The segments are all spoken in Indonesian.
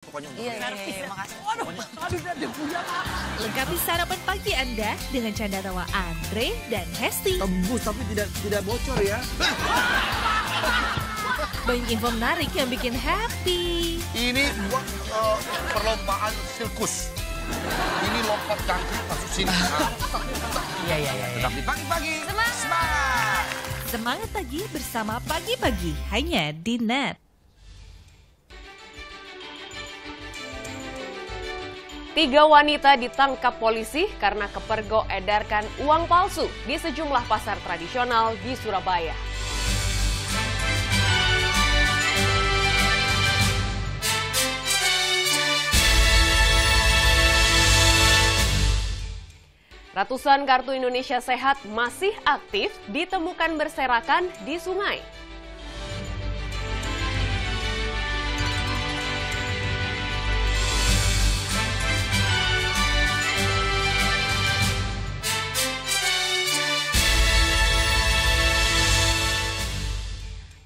Pokoknya untuk Iya, makasih. Lengkapi sarapan pagi Anda dengan canda tawa Andre dan Hesti. tembus tapi tidak bocor ya. Banyak info menarik yang bikin happy. Ini buat perlombaan sirkus. Ini lompat jangkrik masuk sini. Iya. Tetap di pagi-pagi. Semangat! Semangat pagi bersama Pagi-Pagi hanya di Net. Tiga wanita ditangkap polisi karena kepergok edarkan uang palsu di sejumlah pasar tradisional di Surabaya. Ratusan kartu Indonesia Sehat masih aktif ditemukan berserakan di sungai.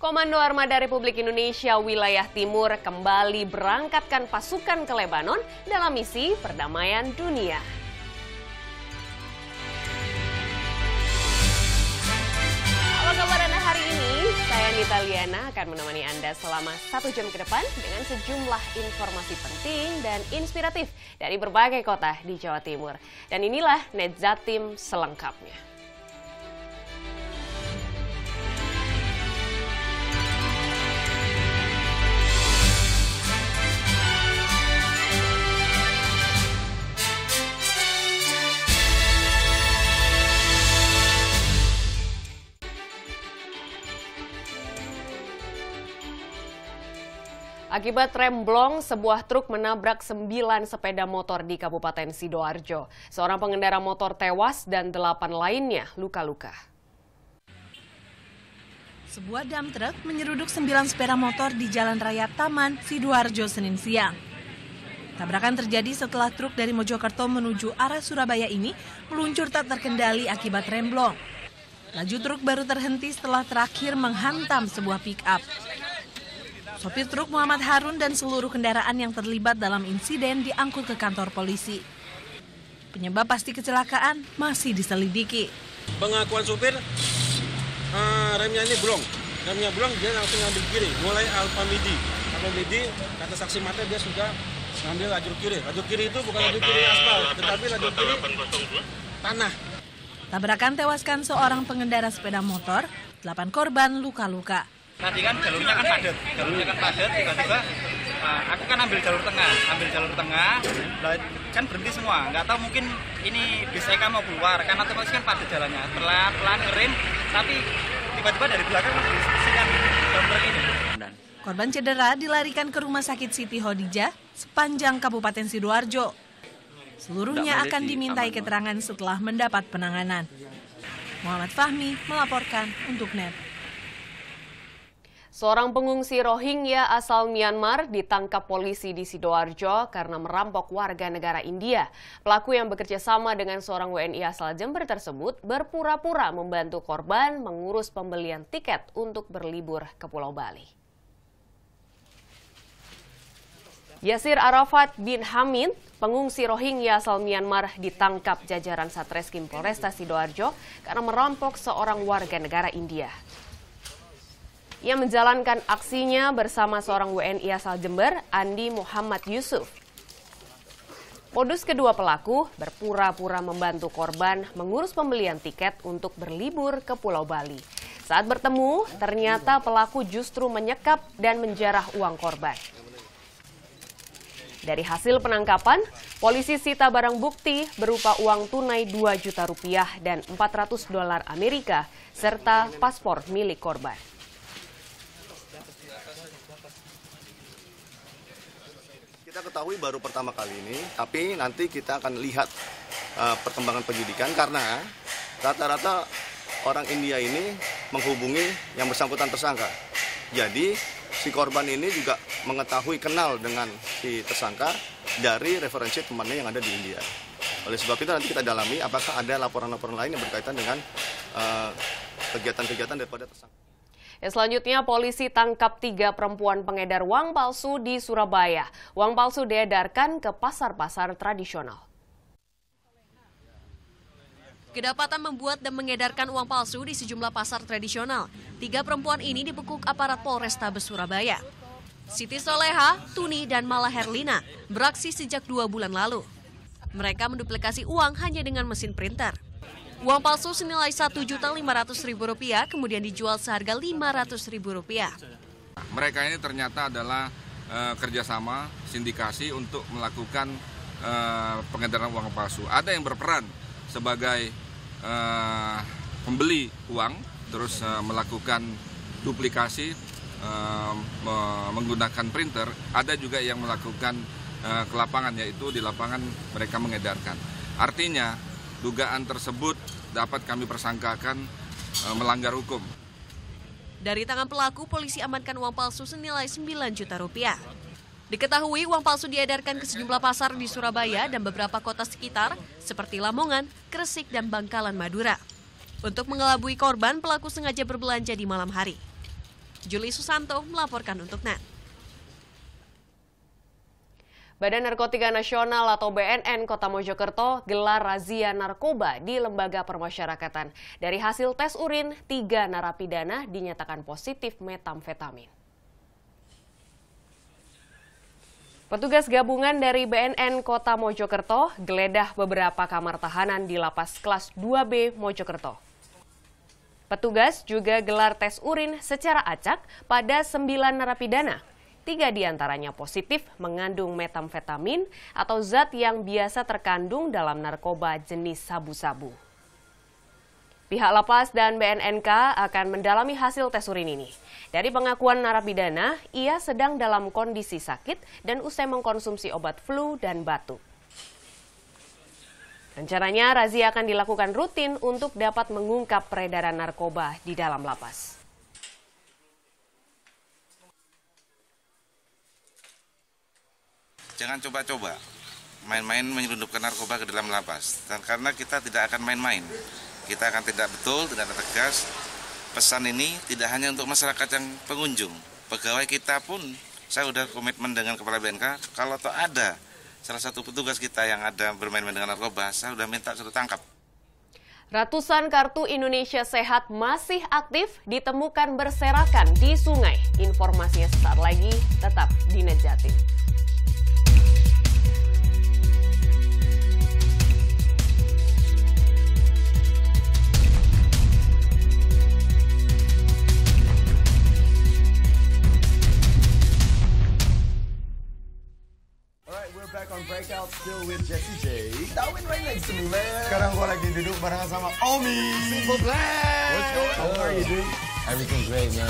Komando Armada Republik Indonesia Wilayah Timur kembali berangkatkan pasukan ke Lebanon dalam misi perdamaian dunia. Apa kabar Anda hari ini? Saya Nita Liana akan menemani Anda selama 1 jam ke depan dengan sejumlah informasi penting dan inspiratif dari berbagai kota di Jawa Timur. Dan inilah Net Jatim selengkapnya. Akibat remblong, sebuah truk menabrak 9 sepeda motor di Kabupaten Sidoarjo. Seorang pengendara motor tewas dan 8 lainnya luka-luka. Sebuah dump truck menyeruduk 9 sepeda motor di Jalan Raya Taman, Sidoarjo, Senin siang. Tabrakan terjadi setelah truk dari Mojokerto menuju arah Surabaya ini meluncur tak terkendali akibat remblong. Laju truk baru terhenti setelah terakhir menghantam sebuah pick-up. Sopir truk Muhammad Harun dan seluruh kendaraan yang terlibat dalam insiden diangkut ke kantor polisi. Penyebab pasti kecelakaan masih diselidiki. Pengakuan supir, remnya ini blong. Remnya blong, dia langsung ngambil kiri, mulai Alpamidi. Alpamidi, kata saksi mata dia sudah ngambil lajur kiri. Lajur kiri itu bukan lajur kiri aspal, tetapi lajur kiri tanah. Tabrakan tewaskan seorang pengendara sepeda motor, 8 korban luka-luka. Tadi kan jalurnya kan padat, tiba-tiba aku kan ambil jalur tengah, kan berhenti semua. Nggak tahu mungkin ini bis EK mau keluar, kan otomatis kan padat jalannya, pelan-pelan ngerem, tapi tiba-tiba dari belakang sinyal jumper ini. Korban cedera dilarikan ke Rumah Sakit Siti Hodijah sepanjang Kabupaten Sidoarjo. Seluruhnya akan dimintai keterangan setelah mendapat penanganan. Muhammad Fahmi melaporkan untuk Net. Seorang pengungsi Rohingya asal Myanmar ditangkap polisi di Sidoarjo karena merampok warga negara India. Pelaku yang bekerja sama dengan seorang WNI asal Jember tersebut berpura-pura membantu korban mengurus pembelian tiket untuk berlibur ke Pulau Bali. Yasir Arafat bin Hamid, pengungsi Rohingya asal Myanmar, ditangkap jajaran Satreskrim Polresta Sidoarjo karena merampok seorang warga negara India. Ia menjalankan aksinya bersama seorang WNI asal Jember, Andi Muhammad Yusuf. Modus kedua pelaku berpura-pura membantu korban mengurus pembelian tiket untuk berlibur ke Pulau Bali. Saat bertemu, ternyata pelaku justru menyekap dan menjarah uang korban. Dari hasil penangkapan, polisi sita barang bukti berupa uang tunai 2 juta rupiah dan $400 Amerika, serta paspor milik korban. Kita ketahui baru pertama kali ini, tapi nanti kita akan lihat perkembangan penyidikan karena rata-rata orang India ini menghubungi yang bersangkutan tersangka. Jadi si korban ini juga mengetahui kenal dengan si tersangka dari referensi temannya yang ada di India. Oleh sebab itu nanti kita dalami apakah ada laporan-laporan lain yang berkaitan dengan kegiatan-kegiatan daripada tersangka. Selanjutnya, polisi tangkap 3 perempuan pengedar uang palsu di Surabaya. Uang palsu diedarkan ke pasar-pasar tradisional. Kedapatan membuat dan mengedarkan uang palsu di sejumlah pasar tradisional. 3 perempuan ini dibekuk aparat Polrestabes Surabaya. Siti Soleha, Tuni, dan Mala Herlina beraksi sejak 2 bulan lalu. Mereka menduplikasi uang hanya dengan mesin printer. Uang palsu senilai Rp1.500.000 kemudian dijual seharga Rp500.000. Mereka ini ternyata adalah kerjasama sindikasi untuk melakukan pengedaran uang palsu. Ada yang berperan sebagai pembeli uang, terus melakukan duplikasi menggunakan printer. Ada juga yang melakukan ke lapangan, yaitu di lapangan mereka mengedarkan. Artinya dugaan tersebut dapat kami persangkakan melanggar hukum. Dari tangan pelaku, polisi amankan uang palsu senilai Rp9 juta. Diketahui uang palsu diedarkan ke sejumlah pasar di Surabaya dan beberapa kota sekitar seperti Lamongan, Gresik, dan Bangkalan, Madura. Untuk mengelabui korban, pelaku sengaja berbelanja di malam hari. Juli Susanto melaporkan untuk NET. Badan Narkotika Nasional atau BNN Kota Mojokerto gelar razia narkoba di lembaga permasyarakatan. Dari hasil tes urin, 3 narapidana dinyatakan positif metamfetamin. Petugas gabungan dari BNN Kota Mojokerto geledah beberapa kamar tahanan di lapas kelas 2B Mojokerto. Petugas juga gelar tes urin secara acak pada 9 narapidana. 3 diantaranya positif mengandung metamfetamin atau zat yang biasa terkandung dalam narkoba jenis sabu-sabu. Pihak lapas dan BNNK akan mendalami hasil tes urin ini. Dari pengakuan narapidana, ia sedang dalam kondisi sakit dan usai mengkonsumsi obat flu dan batuk. Rencananya razia akan dilakukan rutin untuk dapat mengungkap peredaran narkoba di dalam lapas. Jangan coba-coba main-main menyelundupkan narkoba ke dalam lapas. Dan karena kita tidak akan main-main. Kita akan tidak betul, tidak tegas. Pesan ini tidak hanya untuk masyarakat yang pengunjung. Pegawai kita pun, saya sudah komitmen dengan Kepala BNK, kalau ada salah satu petugas kita yang ada bermain-main dengan narkoba, saya sudah minta suruh tangkap. Ratusan kartu Indonesia Sehat masih aktif ditemukan berserakan di sungai. Informasinya sesaat lagi, tetap di NET Jatim. Back on Breakout, still with Jessie J. Darwin right next to me, man. Sekarang gue lagi duduk barengan sama Omi. Simple Plan. What's going on? How are you doing? Everything great, man.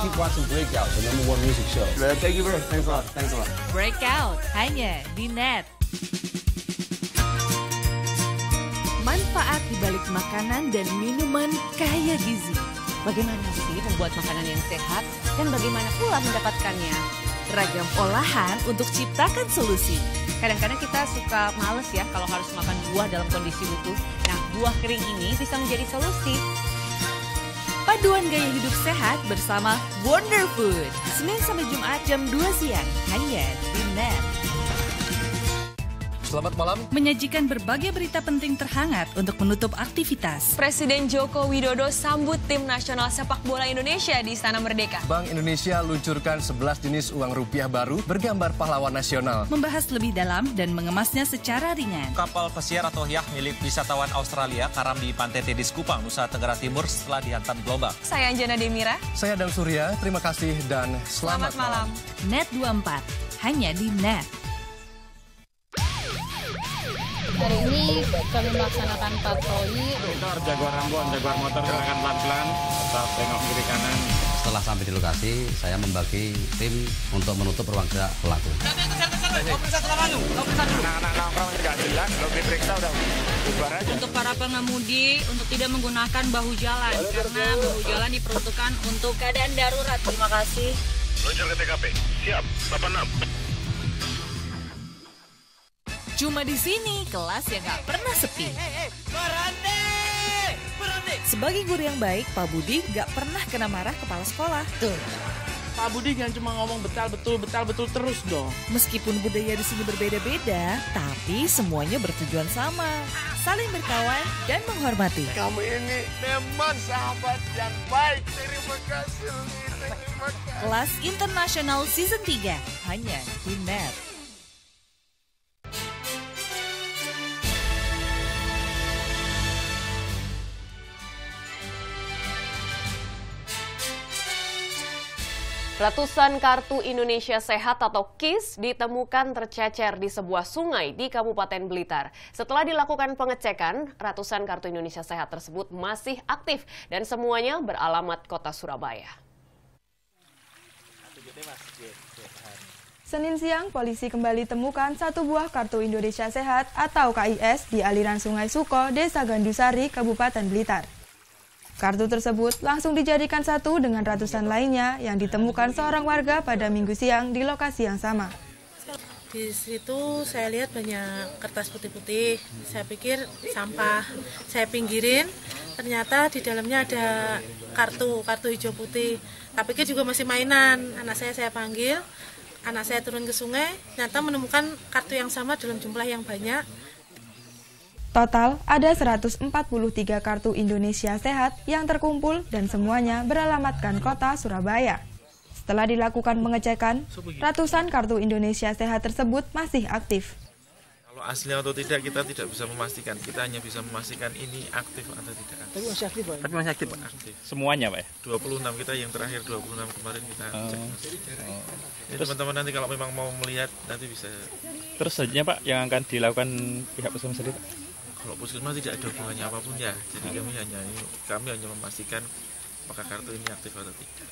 Keep watching Breakout, the #1 music show. Thank you, bro. Thanks a lot. Thanks a lot. Breakout hanya di NET. Manfaat di balik makanan dan minuman kaya gizi. Bagaimana sih membuat makanan yang sehat dan bagaimana pula mendapatkannya? Ragam olahan untuk ciptakan solusi. Kadang-kadang kita suka males ya kalau harus makan buah dalam kondisi utuh. Nah, buah kering ini bisa menjadi solusi. Paduan gaya hidup sehat bersama Wonder Food. Senin sampai Jumat jam 2 siang. Hanya di NET. Selamat malam. Menyajikan berbagai berita penting terhangat untuk menutup aktivitas. Presiden Joko Widodo sambut tim nasional sepak bola Indonesia di Istana Merdeka. Bank Indonesia luncurkan 11 jenis uang rupiah baru bergambar pahlawan nasional. Membahas lebih dalam dan mengemasnya secara ringan. Kapal pesiar atau yacht milik wisatawan Australia karam di Pantai Tedis Kupang, Nusa Tenggara Timur setelah dihantam gelombang. Saya Anjana Demira. Saya Adam Surya. Terima kasih dan selamat malam. NET 24 hanya di NET. Hari ini kami melaksanakan patroli. Jaguar Ambon, Jaguar motor silakan pelan-pelan, tetap tengok kiri kanan. Setelah sampai di lokasi, saya membagi tim untuk menutup ruang gerak pelaku. Anak-anak nongkrong tidak jelas. Enggak, kalau diperiksa udah bubar aja. Untuk para pengemudi, untuk tidak menggunakan bahu jalan, karena bahu jalan diperuntukkan untuk keadaan darurat. Terima kasih. Meluncur ke TKP. Siap, 86. Cuma di sini kelas yang gak pernah sepi. Sebagai guru yang baik, Pak Budi gak pernah kena marah kepala sekolah. Tuh. Pak Budi jangan cuma ngomong betul terus dong. Meskipun budaya di sini berbeda-beda, tapi semuanya bertujuan sama. Saling berkawan dan menghormati. Kamu ini memang sahabat yang baik. Terima kasih. Terima kasih. Kelas Internasional Season 3 hanya di NET. Ratusan kartu Indonesia Sehat atau KIS ditemukan tercecer di sebuah sungai di Kabupaten Blitar. Setelah dilakukan pengecekan, ratusan kartu Indonesia Sehat tersebut masih aktif dan semuanya beralamat Kota Surabaya. Senin siang, polisi kembali temukan satu buah kartu Indonesia Sehat atau KIS di aliran Sungai Suko, Desa Gandusari, Kabupaten Blitar. Kartu tersebut langsung dijadikan satu dengan ratusan lainnya yang ditemukan seorang warga pada Minggu siang di lokasi yang sama. Di situ saya lihat banyak kertas putih-putih, saya pikir sampah. Saya pinggirin, ternyata di dalamnya ada kartu hijau putih. Tak pikir juga masih mainan. Anak saya panggil, anak saya turun ke sungai, ternyata menemukan kartu yang sama dalam jumlah yang banyak. Total ada 143 kartu Indonesia Sehat yang terkumpul dan semuanya beralamatkan Kota Surabaya. Setelah dilakukan pengecekan, ratusan kartu Indonesia Sehat tersebut masih aktif. Kalau asli atau tidak kita tidak bisa memastikan, kita hanya bisa memastikan ini aktif atau tidak. Tapi masih aktif, Pak? Tapi masih aktif, Pak. Aktif. Semuanya, Pak? 26 kita yang terakhir 26 kemarin kita cek. Jadi teman-teman nanti kalau memang mau melihat nanti bisa. Terus selanjutnya, Pak, yang akan dilakukan pihak puskesmas sendiri, Pak? Kalau puskesmas tidak ada hubungannya apapun ya, jadi kami hanya memastikan apakah kartu ini aktif atau tidak.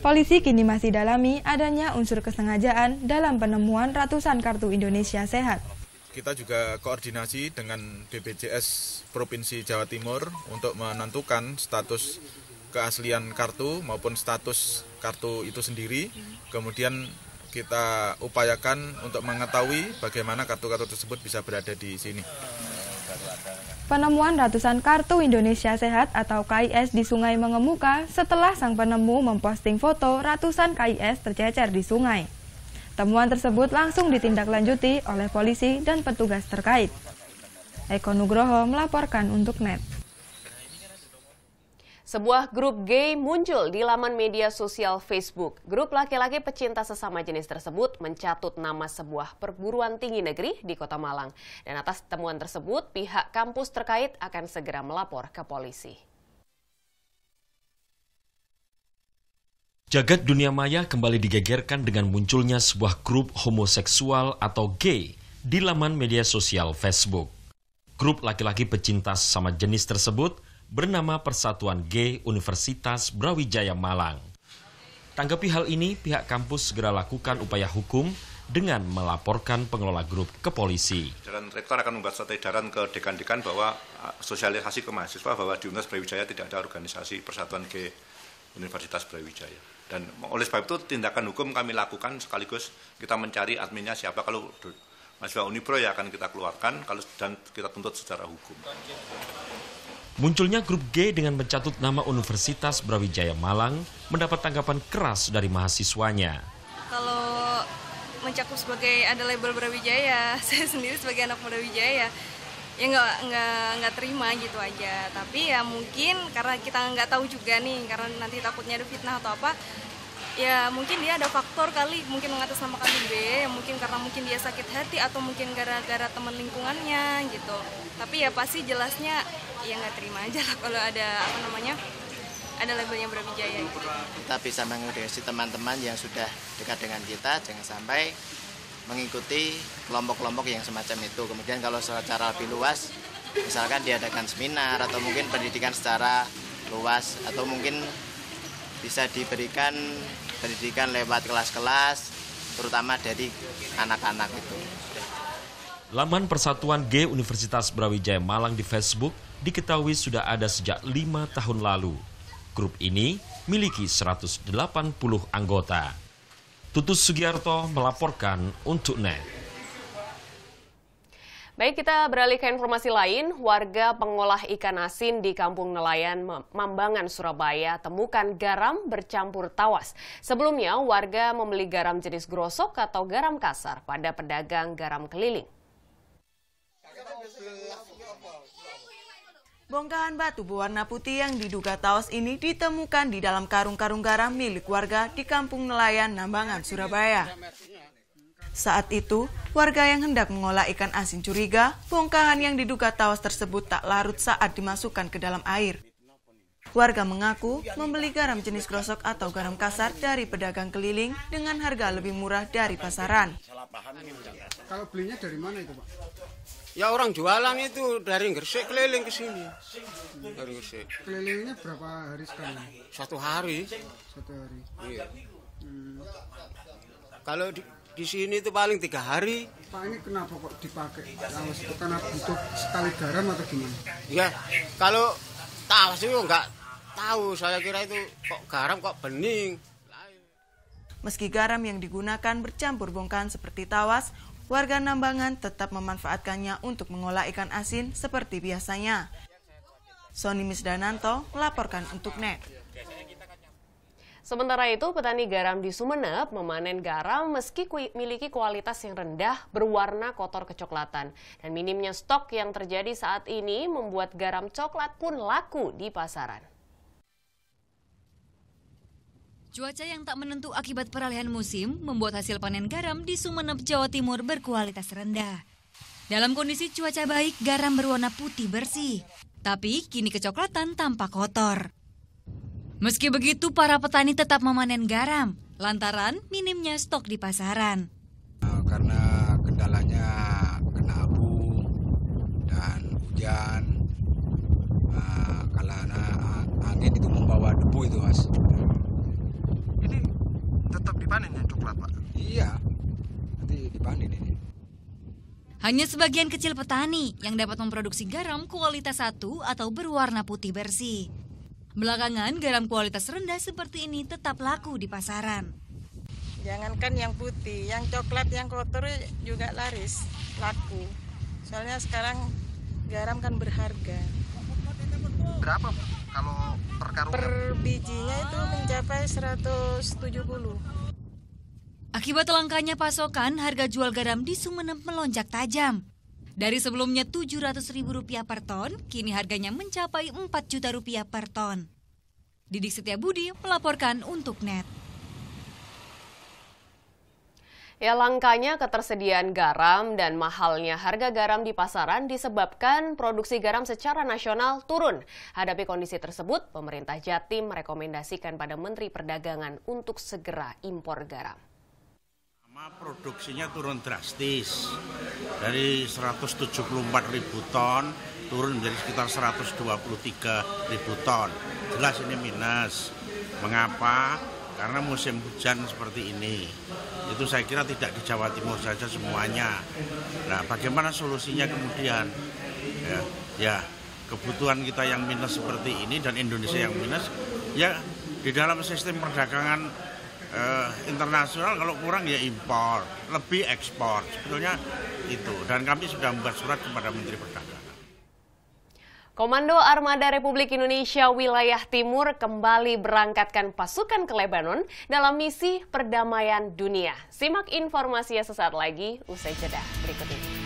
Polisi kini masih dalami adanya unsur kesengajaan dalam penemuan ratusan kartu Indonesia Sehat. Kita juga koordinasi dengan BPJS Provinsi Jawa Timur untuk menentukan status keaslian kartu maupun status kartu itu sendiri, kemudian kita upayakan untuk mengetahui bagaimana kartu-kartu tersebut bisa berada di sini. Penemuan ratusan kartu Indonesia Sehat atau KIS di sungai mengemuka setelah sang penemu memposting foto ratusan KIS tercecer di sungai. Temuan tersebut langsung ditindaklanjuti oleh polisi dan petugas terkait. Eko Nugroho melaporkan untuk NET. Sebuah grup gay muncul di laman media sosial Facebook. Grup laki-laki pecinta sesama jenis tersebut mencatut nama sebuah perguruan tinggi negeri di Kota Malang. Dan atas temuan tersebut, pihak kampus terkait akan segera melapor ke polisi. Jagat dunia maya kembali digegerkan dengan munculnya sebuah grup homoseksual atau gay di laman media sosial Facebook. Grup laki-laki pecinta sesama jenis tersebut bernama Persatuan Gay Universitas Brawijaya Malang. Tanggapi hal ini, pihak kampus segera lakukan upaya hukum dengan melaporkan pengelola grup ke polisi. Dan rektor akan membuat surat edaran ke dekan-dekan bahwa sosialisasi ke mahasiswa bahwa di Universitas Brawijaya tidak ada organisasi Persatuan Gay Universitas Brawijaya. Dan oleh sebab itu tindakan hukum kami lakukan sekaligus kita mencari adminnya siapa. Kalau mahasiswa Unibro ya akan kita keluarkan dan kita tuntut secara hukum. Munculnya grup gay dengan mencatut nama Universitas Brawijaya Malang mendapat tanggapan keras dari mahasiswanya. Kalau mencakup sebagai ada label Brawijaya, saya sendiri sebagai anak Brawijaya, ya nggak terima gitu aja. Tapi ya mungkin karena kita nggak tahu juga nih, karena nanti takutnya ada fitnah atau apa, ya mungkin dia ada faktor kali, mungkin mengatasnamakan B, mungkin karena mungkin dia sakit hati atau mungkin gara-gara teman lingkungannya gitu. Tapi ya pasti jelasnya ya nggak terima aja lah kalau ada ada labelnya Brawijaya. Kita bisa mengedukasi teman-teman yang sudah dekat dengan kita, jangan sampai mengikuti kelompok-kelompok yang semacam itu. Kemudian kalau secara lebih luas, misalkan diadakan seminar atau mungkin pendidikan secara luas, atau mungkin bisa diberikan pendidikan lewat kelas-kelas, terutama dari anak-anak itu. Laman Persatuan G Universitas Brawijaya Malang di Facebook diketahui sudah ada sejak 5 tahun lalu. Grup ini miliki 180 anggota. Tutus Sugiarto melaporkan untuk NET. Baik, kita beralih ke informasi lain. Warga pengolah ikan asin di Kampung Nelayan Mambangan, Surabaya temukan garam bercampur tawas. Sebelumnya, warga membeli garam jenis grosok atau garam kasar pada pedagang garam keliling. Bongkahan batu berwarna putih yang diduga tawas ini ditemukan di dalam karung-karung garam milik warga di Kampung Nelayan Mambangan, Surabaya. Saat itu, warga yang hendak mengolah ikan asin curiga, bongkahan yang diduga tawas tersebut tak larut saat dimasukkan ke dalam air. Warga mengaku membeli garam jenis grosok atau garam kasar dari pedagang keliling dengan harga lebih murah dari pasaran. Kalau belinya dari mana itu, Pak? Ya orang jualan itu dari Gresik keliling ke sini. Dari Gresik. Kelilingnya berapa hari sekali? 1 hari. 1 hari. Iya. Kalau di sini itu paling 3 hari. Pak, ini kenapa kok dipakai tawas itu? Karena butuh sekali garam atau gimana? Ya, kalau tawas itu nggak tahu. Saya kira itu kok garam kok bening. Meski garam yang digunakan bercampur bongkahan seperti tawas, warga Nambangan tetap memanfaatkannya untuk mengolah ikan asin seperti biasanya. Sony Misdananto melaporkan untuk NET. Sementara itu, petani garam di Sumeneb memanen garam meski memiliki kualitas yang rendah berwarna kotor kecoklatan. Dan minimnya stok yang terjadi saat ini membuat garam coklat pun laku di pasaran. Cuaca yang tak menentu akibat peralihan musim membuat hasil panen garam di Sumeneb, Jawa Timur berkualitas rendah. Dalam kondisi cuaca baik, garam berwarna putih bersih. Tapi kini kecoklatan tampak kotor. Meski begitu, para petani tetap memanen garam, lantaran minimnya stok di pasaran. Karena kendalanya kena abu dan hujan, karena angin itu membawa debu itu, Mas. Ini tetap dipanen yang coklat, Pak? Iya, nanti dipanen ini. Hanya sebagian kecil petani yang dapat memproduksi garam kualitas 1 atau berwarna putih bersih. Belakangan, garam kualitas rendah seperti ini tetap laku di pasaran. Jangankan yang putih, yang coklat, yang kotor juga laris, laku. Soalnya sekarang garam kan berharga. Berapa kalau per karungnya? Per bijinya itu mencapai 170. Akibat langkanya pasokan, harga jual garam di Sumeneb melonjak tajam. Dari sebelumnya Rp700.000 per ton, kini harganya mencapai Rp4 juta per ton. Didik Setiabudi melaporkan untuk NET. Ya, langkanya ketersediaan garam dan mahalnya harga garam di pasaran disebabkan produksi garam secara nasional turun. Hadapi kondisi tersebut, pemerintah Jatim merekomendasikan pada Menteri Perdagangan untuk segera impor garam. Produksinya turun drastis dari 174.000 ton turun menjadi sekitar 123.000 ton. Jelas ini minus. Mengapa? Karena musim hujan seperti ini. Itu saya kira tidak di Jawa Timur saja semuanya. Nah, bagaimana solusinya kemudian? Ya, kebutuhan kita yang minus seperti ini dan Indonesia yang minus, ya di dalam sistem perdagangan internasional kalau kurang ya impor, lebih ekspor. Sebetulnya itu. Dan kami sudah membuat surat kepada Menteri Perdagangan. Komando Armada Republik Indonesia Wilayah Timur kembali berangkatkan pasukan ke Lebanon dalam misi perdamaian dunia. Simak informasinya sesaat lagi usai jeda berikut ini.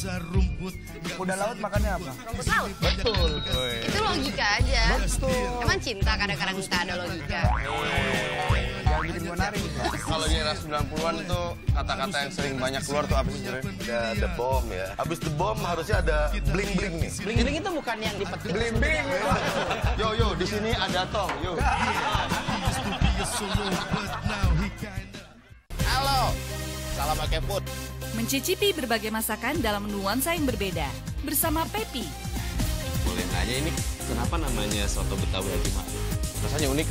Rumput. Kuda laut makannya apa? Rumput laut. Betul. Itu logika aja. Betul. Emang cinta kadang-kadang nggak ada logika. Jangan bikin menarik. Kalau di era 90-an tuh kata-kata yang sering banyak keluar tuh apa sih sebenarnya? Ada bom ya. Habis the bom harusnya ada bling-bling nih. Bling-bling itu bukan yang dipetik. Bling-bling. Yo, di sini ada tong, yo. Halo, salam pakai food. Mencicipi berbagai masakan dalam nuansa yang berbeda bersama Pepi. Boleh nanya ini kenapa namanya soto Betawi Haji Ma'ruf? Rasanya unik,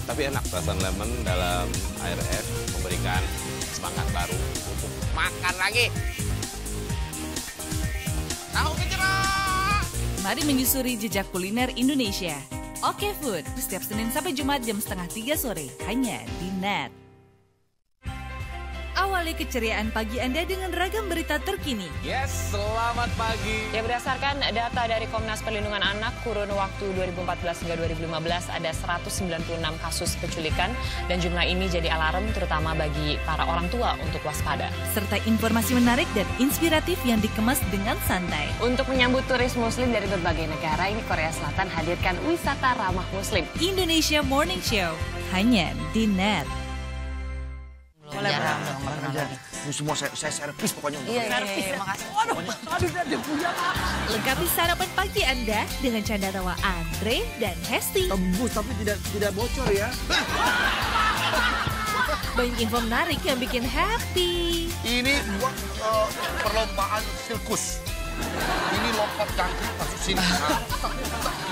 tapi enak. Perasan lemon dalam air es memberikan semangat baru untuk Makan lagi. Tahu gejrot. Mari menyusuri jejak kuliner Indonesia. Oke Food, setiap Senin sampai Jumat jam 2:30 sore, hanya di NET. Awali keceriaan pagi Anda dengan ragam berita terkini. Yes, selamat pagi. Ya, berdasarkan data dari Komnas Perlindungan Anak, kurun waktu 2014 hingga 2015 ada 196 kasus penculikan dan jumlah ini jadi alarm terutama bagi para orang tua untuk waspada. Serta informasi menarik dan inspiratif yang dikemas dengan santai. Untuk menyambut turis muslim dari berbagai negara, ini Korea Selatan hadirkan wisata ramah muslim. Indonesia Morning Show, hanya di NET. Boleh ini semua saya servis pokoknya. Servis, makasih. Aduh, lengkapi sarapan pagi Anda dengan canda tawa Andre dan Hesti. Tembus tapi tidak bocor ya. Banyak info menarik yang bikin happy. Ini perlombaan sirkus. Ini lompat jangkrik masuk sini.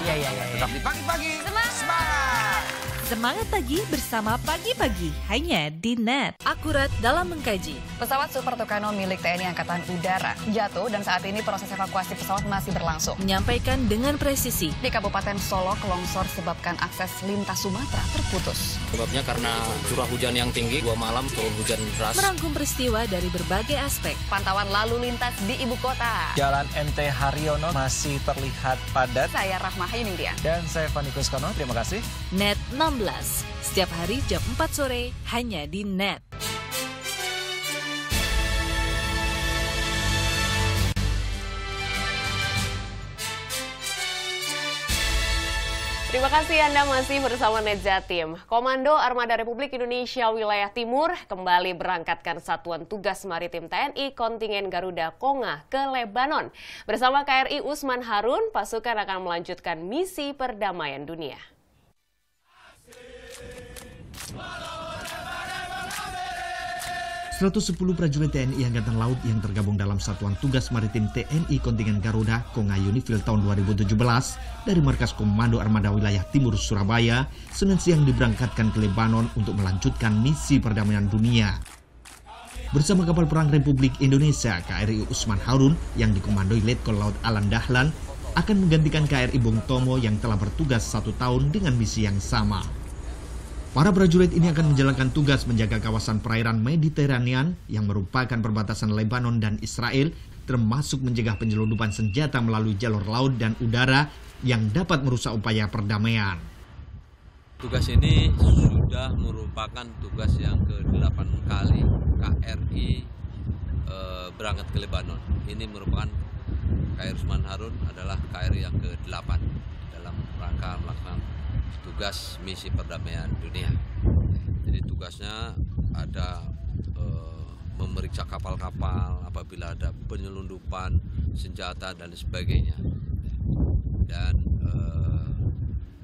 Iya. Tetap di pagi-pagi. Semangat. Semangat pagi bersama Pagi-Pagi, hanya di NET. Akurat dalam mengkaji. Pesawat Super Tucano milik TNI Angkatan Udara jatuh dan saat ini proses evakuasi pesawat masih berlangsung. Menyampaikan dengan presisi. Di Kabupaten Solok, longsor sebabkan akses lintas Sumatera terputus. Sebabnya karena curah hujan yang tinggi, 2 malam turun hujan deras. Merangkum peristiwa dari berbagai aspek. Pantauan lalu lintas di ibu kota. Jalan MT Haryono masih terlihat padat. Saya Rahma Hayunindia. Dan saya Fani Kuskono, terima kasih. NET 16, setiap hari jam 4 sore, hanya di NET. Terima kasih Anda masih bersama NET Jatim. Komando Armada Republik Indonesia Wilayah Timur kembali berangkatkan Satuan Tugas Maritim TNI kontingen Garuda Konga ke Lebanon. Bersama KRI Usman Harun, pasukan akan melanjutkan misi perdamaian dunia. 110 prajurit TNI Angkatan Laut yang tergabung dalam Satuan Tugas Maritim TNI kontingen Garuda Konga Unifil tahun 2017 dari Markas Komando Armada Wilayah Timur Surabaya, Senin siang diberangkatkan ke Lebanon untuk melanjutkan misi perdamaian dunia. Bersama kapal perang Republik Indonesia, KRI Usman Harun yang dikomandoi Letkol Laut Alan Dahlan akan menggantikan KRI Bung Tomo yang telah bertugas 1 tahun dengan misi yang sama. Para prajurit ini akan menjalankan tugas menjaga kawasan perairan Mediterranean yang merupakan perbatasan Lebanon dan Israel, termasuk mencegah penyelundupan senjata melalui jalur laut dan udara yang dapat merusak upaya perdamaian. Tugas ini sudah merupakan tugas yang ke-8 kali KRI berangkat ke Lebanon. Ini merupakan KRI Usman Harun adalah KRI yang ke-8 dalam rangka melaksanakan tugas misi perdamaian dunia. Jadi tugasnya ada memeriksa kapal-kapal apabila ada penyelundupan senjata dan sebagainya. Dan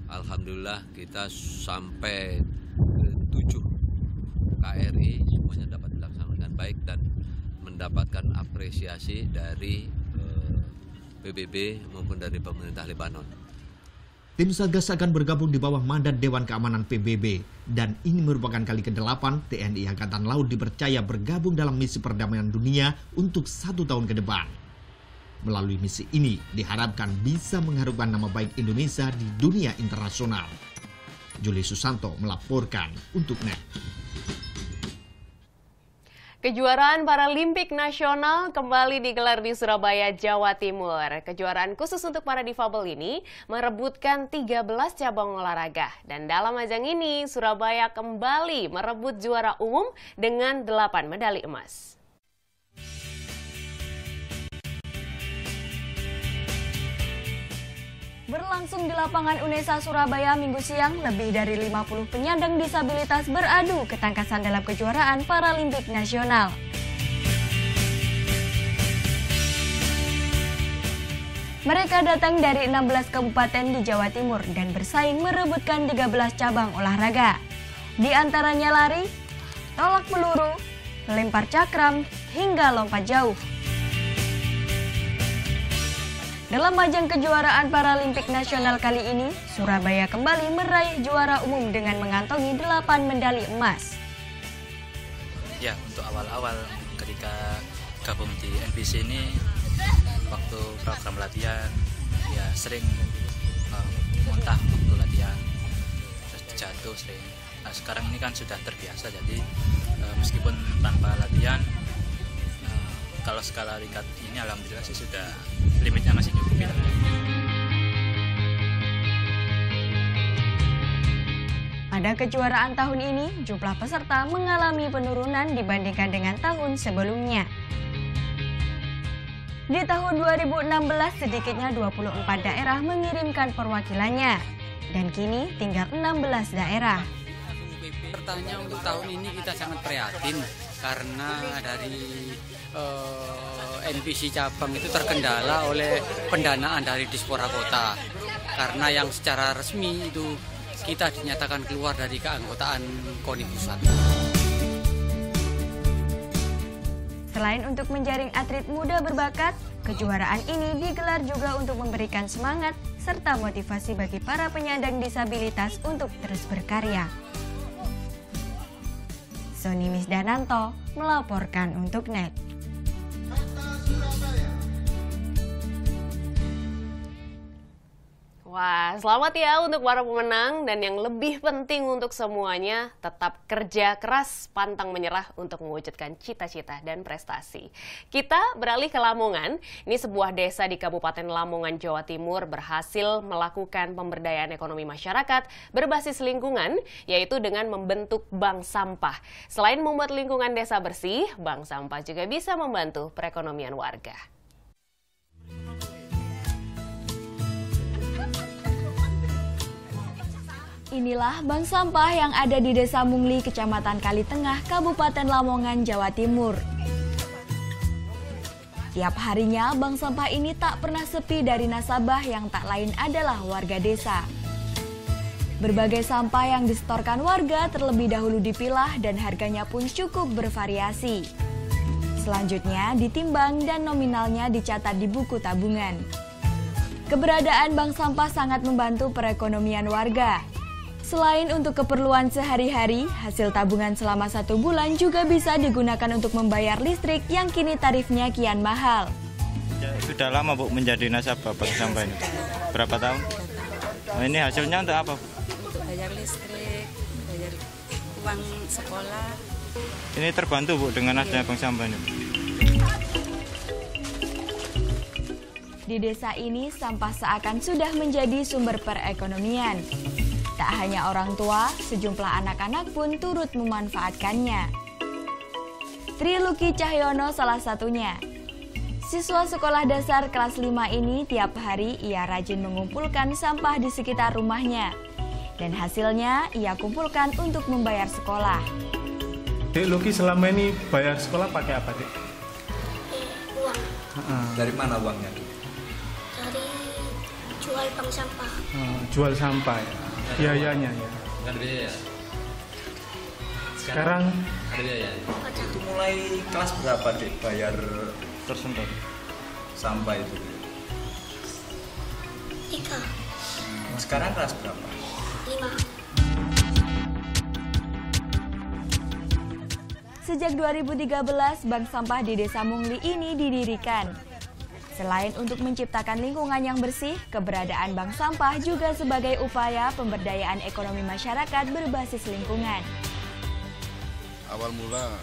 alhamdulillah kita sampai ke 7 KRI semuanya dapat dilaksanakan dengan baik dan mendapatkan apresiasi dari PBB maupun dari pemerintah Lebanon. Tim Satgas akan bergabung di bawah mandat Dewan Keamanan PBB dan ini merupakan kali ke-8 TNI Angkatan Laut dipercaya bergabung dalam misi perdamaian dunia untuk 1 tahun ke depan. Melalui misi ini diharapkan bisa mengharumkan nama baik Indonesia di dunia internasional. Juli Susanto melaporkan untuk NET. Kejuaraan Paralimpik Nasional kembali digelar di Surabaya, Jawa Timur. Kejuaraan khusus untuk para difabel ini merebutkan 13 cabang olahraga. Dan dalam ajang ini, Surabaya kembali merebut juara umum dengan 8 medali emas. Berlangsung di lapangan Unesa Surabaya Minggu siang, lebih dari 50 penyandang disabilitas beradu ketangkasan dalam kejuaraan Paralimpik Nasional. Mereka datang dari 16 kabupaten di Jawa Timur dan bersaing merebutkan 13 cabang olahraga. Di antaranya lari, tolak peluru, lempar cakram, hingga lompat jauh. Dalam ajang kejuaraan Paralimpik Nasional kali ini, Surabaya kembali meraih juara umum dengan mengantongi 8 medali emas. Ya, untuk awal-awal ketika gabung di NPC ini, waktu program latihan, ya sering muntah waktu latihan, terus jatuh sering. Nah, sekarang ini kan sudah terbiasa, jadi meskipun tanpa latihan, kalau skala tingkat ini alhamdulillah sih sudah limitnya masih cukup. Pada kejuaraan tahun ini, jumlah peserta mengalami penurunan dibandingkan dengan tahun sebelumnya. Di tahun 2016, sedikitnya 24 daerah mengirimkan perwakilannya, dan kini tinggal 16 daerah. Pertanyaan untuk tahun ini kita sangat prihatin karena dari NPC cabang itu terkendala oleh pendanaan dari Dispora Kota. Karena yang secara resmi itu kita dinyatakan keluar dari keanggotaan KONI Pusat. Selain untuk menjaring atlet muda berbakat, kejuaraan ini digelar juga untuk memberikan semangat serta motivasi bagi para penyandang disabilitas untuk terus berkarya. Sony Misdananto melaporkan untuk NET. Wah, selamat ya untuk para pemenang, dan yang lebih penting untuk semuanya, tetap kerja keras, pantang menyerah untuk mewujudkan cita-cita dan prestasi. Kita beralih ke Lamongan. Ini sebuah desa di Kabupaten Lamongan, Jawa Timur berhasil melakukan pemberdayaan ekonomi masyarakat berbasis lingkungan, yaitu dengan membentuk bank sampah. Selain membuat lingkungan desa bersih, bank sampah juga bisa membantu perekonomian warga. Inilah bank sampah yang ada di Desa Mungli, Kecamatan Kalitengah, Kabupaten Lamongan, Jawa Timur. Tiap harinya, bank sampah ini tak pernah sepi dari nasabah yang tak lain adalah warga desa. Berbagai sampah yang disetorkan warga terlebih dahulu dipilah dan harganya pun cukup bervariasi. Selanjutnya ditimbang dan nominalnya dicatat di buku tabungan. Keberadaan bank sampah sangat membantu perekonomian warga. Selain untuk keperluan sehari-hari, hasil tabungan selama 1 bulan juga bisa digunakan untuk membayar listrik yang kini tarifnya kian mahal. Ya, sudah lama Bu menjadi nasabah bank sampah ini. Berapa tahun? Nah, ini hasilnya untuk apa Bu? Untuk bayar listrik, bayar uang sekolah. Ini terbantu Bu dengan adanya bank sampah ini. Di desa ini, sampah seakan sudah menjadi sumber perekonomian. Tak hanya orang tua, sejumlah anak-anak pun turut memanfaatkannya. Tri Luki Cahyono salah satunya. Siswa sekolah dasar kelas 5 ini tiap hari ia rajin mengumpulkan sampah di sekitar rumahnya. Dan hasilnya ia kumpulkan untuk membayar sekolah. Dek Luki selama ini bayar sekolah pakai apa, Dek? Uang. Dari mana uangnya? Dari jual bank sampah. Jual sampah ya. Biayanya ya. Nggak ada biaya. Sekarang ada biaya. Itu mulai kelas berapa Dek bayar tersentuh sampah itu? 3. Sekarang kelas berapa? 5. Sejak 2013, bank sampah di Desa Mungli ini didirikan. Selain untuk menciptakan lingkungan yang bersih, keberadaan bank sampah juga sebagai upaya pemberdayaan ekonomi masyarakat berbasis lingkungan. Awal mula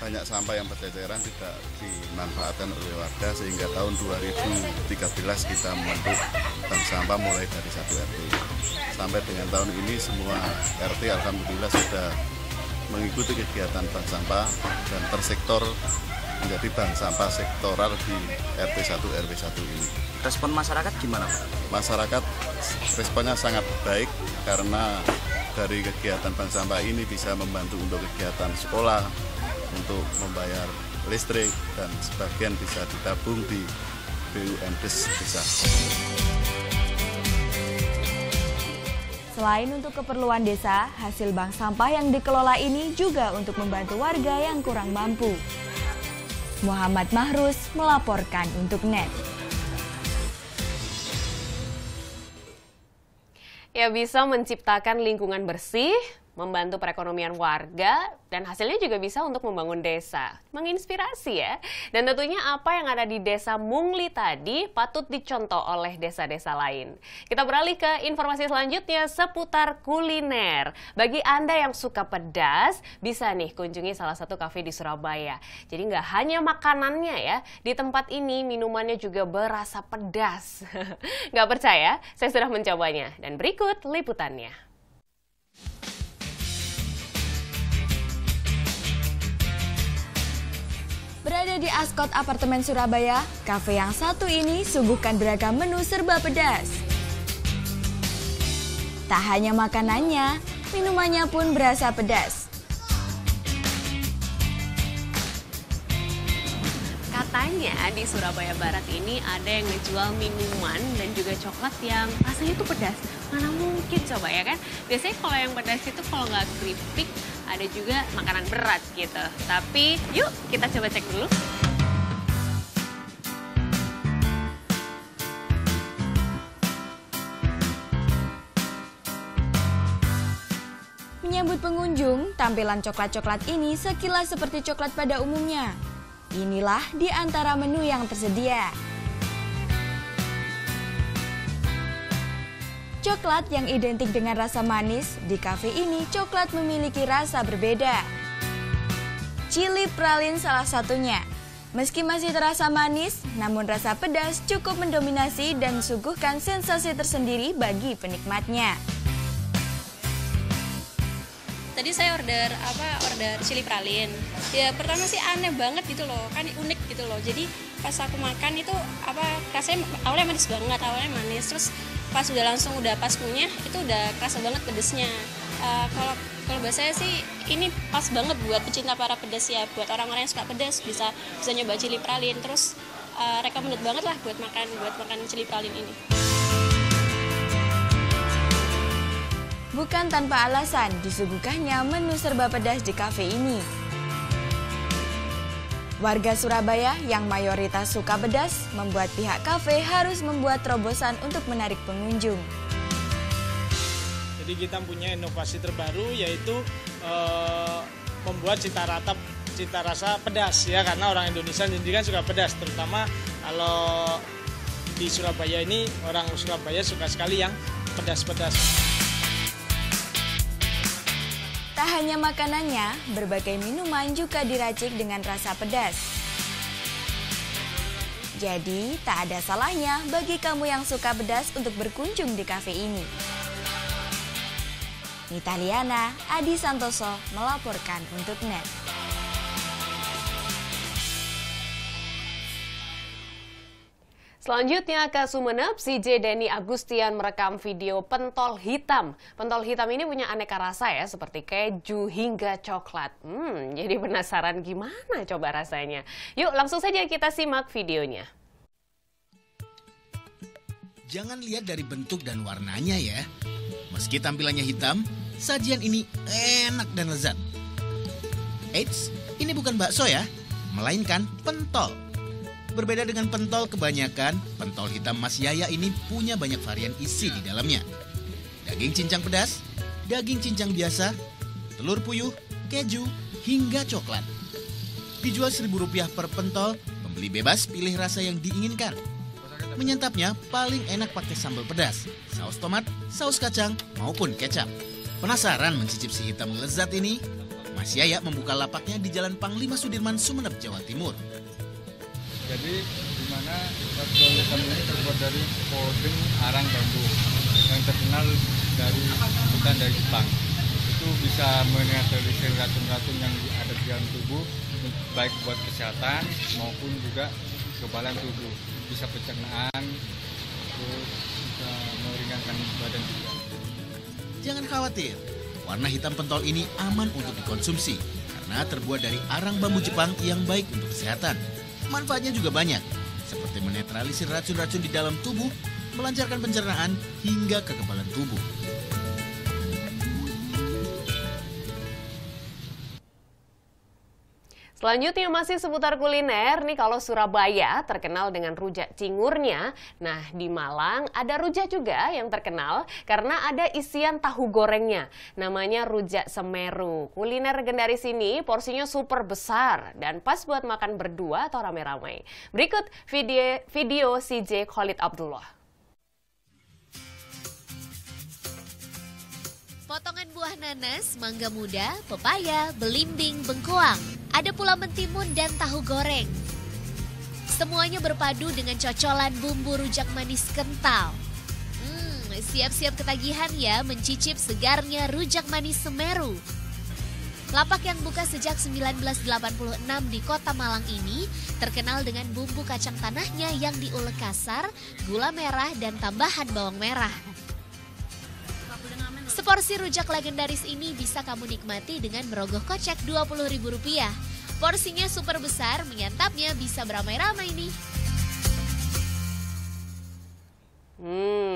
banyak sampah yang berceceran tidak dimanfaatkan oleh warga, sehingga tahun 2013 kita membentuk bank sampah mulai dari 1 RT. Sampai dengan tahun ini semua RT alhamdulillah sudah mengikuti kegiatan bank sampah dan tersektor menjadi bank sampah sektoral di RT1 RW1 ini. Respon masyarakat gimana, Pak? Masyarakat responnya sangat baik karena dari kegiatan bank sampah ini bisa membantu untuk kegiatan sekolah, untuk membayar listrik, dan sebagian bisa ditabung di BUMDes desa. Selain untuk keperluan desa, hasil bank sampah yang dikelola ini juga untuk membantu warga yang kurang mampu. Muhammad Mahrus melaporkan untuk NET. Ya, bisa menciptakan lingkungan bersih, membantu perekonomian warga, dan hasilnya juga bisa untuk membangun desa. Menginspirasi ya. Dan tentunya apa yang ada di desa Mungli tadi patut dicontoh oleh desa-desa lain. Kita beralih ke informasi selanjutnya seputar kuliner. Bagi Anda yang suka pedas, bisa nih kunjungi salah satu kafe di Surabaya. Jadi nggak hanya makanannya ya, di tempat ini minumannya juga berasa pedas. Nggak percaya? Saya sudah mencobanya. Dan berikut liputannya. Berada di Ascot Apartemen Surabaya, kafe yang satu ini suguhkan beragam menu serba pedas. Tak hanya makanannya, minumannya pun berasa pedas. Katanya di Surabaya Barat ini ada yang ngejual minuman dan juga coklat yang rasanya tuh pedas. Mana mungkin coba ya kan? Biasanya kalau yang pedas itu kalau nggak keripik, ada juga makanan berat gitu. Tapi yuk kita coba cek dulu. Menyambut pengunjung, tampilan coklat-coklat ini sekilas seperti coklat pada umumnya. Inilah di antara menu yang tersedia. Coklat yang identik dengan rasa manis, di kafe ini coklat memiliki rasa berbeda. Chili pralin salah satunya. Meski masih terasa manis, namun rasa pedas cukup mendominasi dan suguhkan sensasi tersendiri bagi penikmatnya. Tadi saya order chili pralin. Ya pertama sih aneh banget gitu loh, kan unik gitu loh. Jadi pas aku makan itu rasanya awalnya manis banget, terus pas udah pas punya itu udah kerasa banget pedesnya. Kalau buat saya sih ini pas banget buat pecinta para pedas ya, buat orang-orang yang suka pedas bisa nyoba chili pralin. Terus recommended banget lah buat makan chili pralin ini. Bukan tanpa alasan disuguhkannya menu serba pedas di kafe ini. Warga Surabaya yang mayoritas suka pedas membuat pihak kafe harus membuat terobosan untuk menarik pengunjung. Jadi kita punya inovasi terbaru yaitu membuat cita rasa pedas ya, karena orang Indonesia sendiri kan suka pedas, terutama kalau di Surabaya ini orang Surabaya suka sekali yang pedas-pedas. Tak hanya makanannya, berbagai minuman juga diracik dengan rasa pedas. Jadi, tak ada salahnya bagi kamu yang suka pedas untuk berkunjung di kafe ini. Nita Liana, Adi Santoso melaporkan untuk NET. Selanjutnya ke Sumeneb, CJ Denny Agustian merekam video pentol hitam. Pentol hitam ini punya aneka rasa ya, seperti keju hingga coklat. Jadi penasaran gimana coba rasanya? Yuk langsung saja kita simak videonya. Jangan lihat dari bentuk dan warnanya ya. Meski tampilannya hitam, sajian ini enak dan lezat. Eits, ini bukan bakso ya, melainkan pentol. Berbeda dengan pentol kebanyakan, pentol hitam Mas Yaya ini punya banyak varian isi di dalamnya. Daging cincang pedas, daging cincang biasa, telur puyuh, keju, hingga coklat. Dijual Rp1.000 per pentol, pembeli bebas pilih rasa yang diinginkan. Menyantapnya paling enak pakai sambal pedas, saus tomat, saus kacang, maupun kecap. Penasaran mencicip si hitam lezat ini? Mas Yaya membuka lapaknya di Jalan Panglima Sudirman, Sumeneb, Jawa Timur. Jadi di mana bakso hitam ini terbuat dari podeng arang bambu yang terkenal dari Jepang. Itu bisa menetralisir racun-racun yang ada di dalam tubuh baik buat kesehatan maupun juga kekebalan tubuh, bisa pencernaan, terus bisa meringankan badan juga. Jangan khawatir, warna hitam pentol ini aman untuk dikonsumsi karena terbuat dari arang bambu Jepang yang baik untuk kesehatan. Manfaatnya juga banyak, seperti menetralisir racun-racun di dalam tubuh, melancarkan pencernaan, hingga kekebalan tubuh. Selanjutnya masih seputar kuliner nih, kalau Surabaya terkenal dengan rujak cingurnya. Nah, di Malang ada rujak juga yang terkenal karena ada isian tahu gorengnya. Namanya rujak Semeru. Kuliner legendaris ini porsinya super besar dan pas buat makan berdua atau rame-rame. Berikut video CJ Khalid Abdullah. Potongan buah nanas, mangga muda, pepaya, belimbing, bengkoang. Ada pula mentimun dan tahu goreng. Semuanya berpadu dengan cocolan bumbu rujak manis kental. Siap-siap ketagihan ya mencicip segarnya rujak manis Semeru. Lapak yang buka sejak 1986 di Kota Malang ini terkenal dengan bumbu kacang tanahnya yang diulek kasar, gula merah, dan tambahan bawang merah. Seporsi rujak legendaris ini bisa kamu nikmati dengan merogoh kocek Rp20.000. Porsinya super besar, menyantapnya bisa beramai-ramai nih.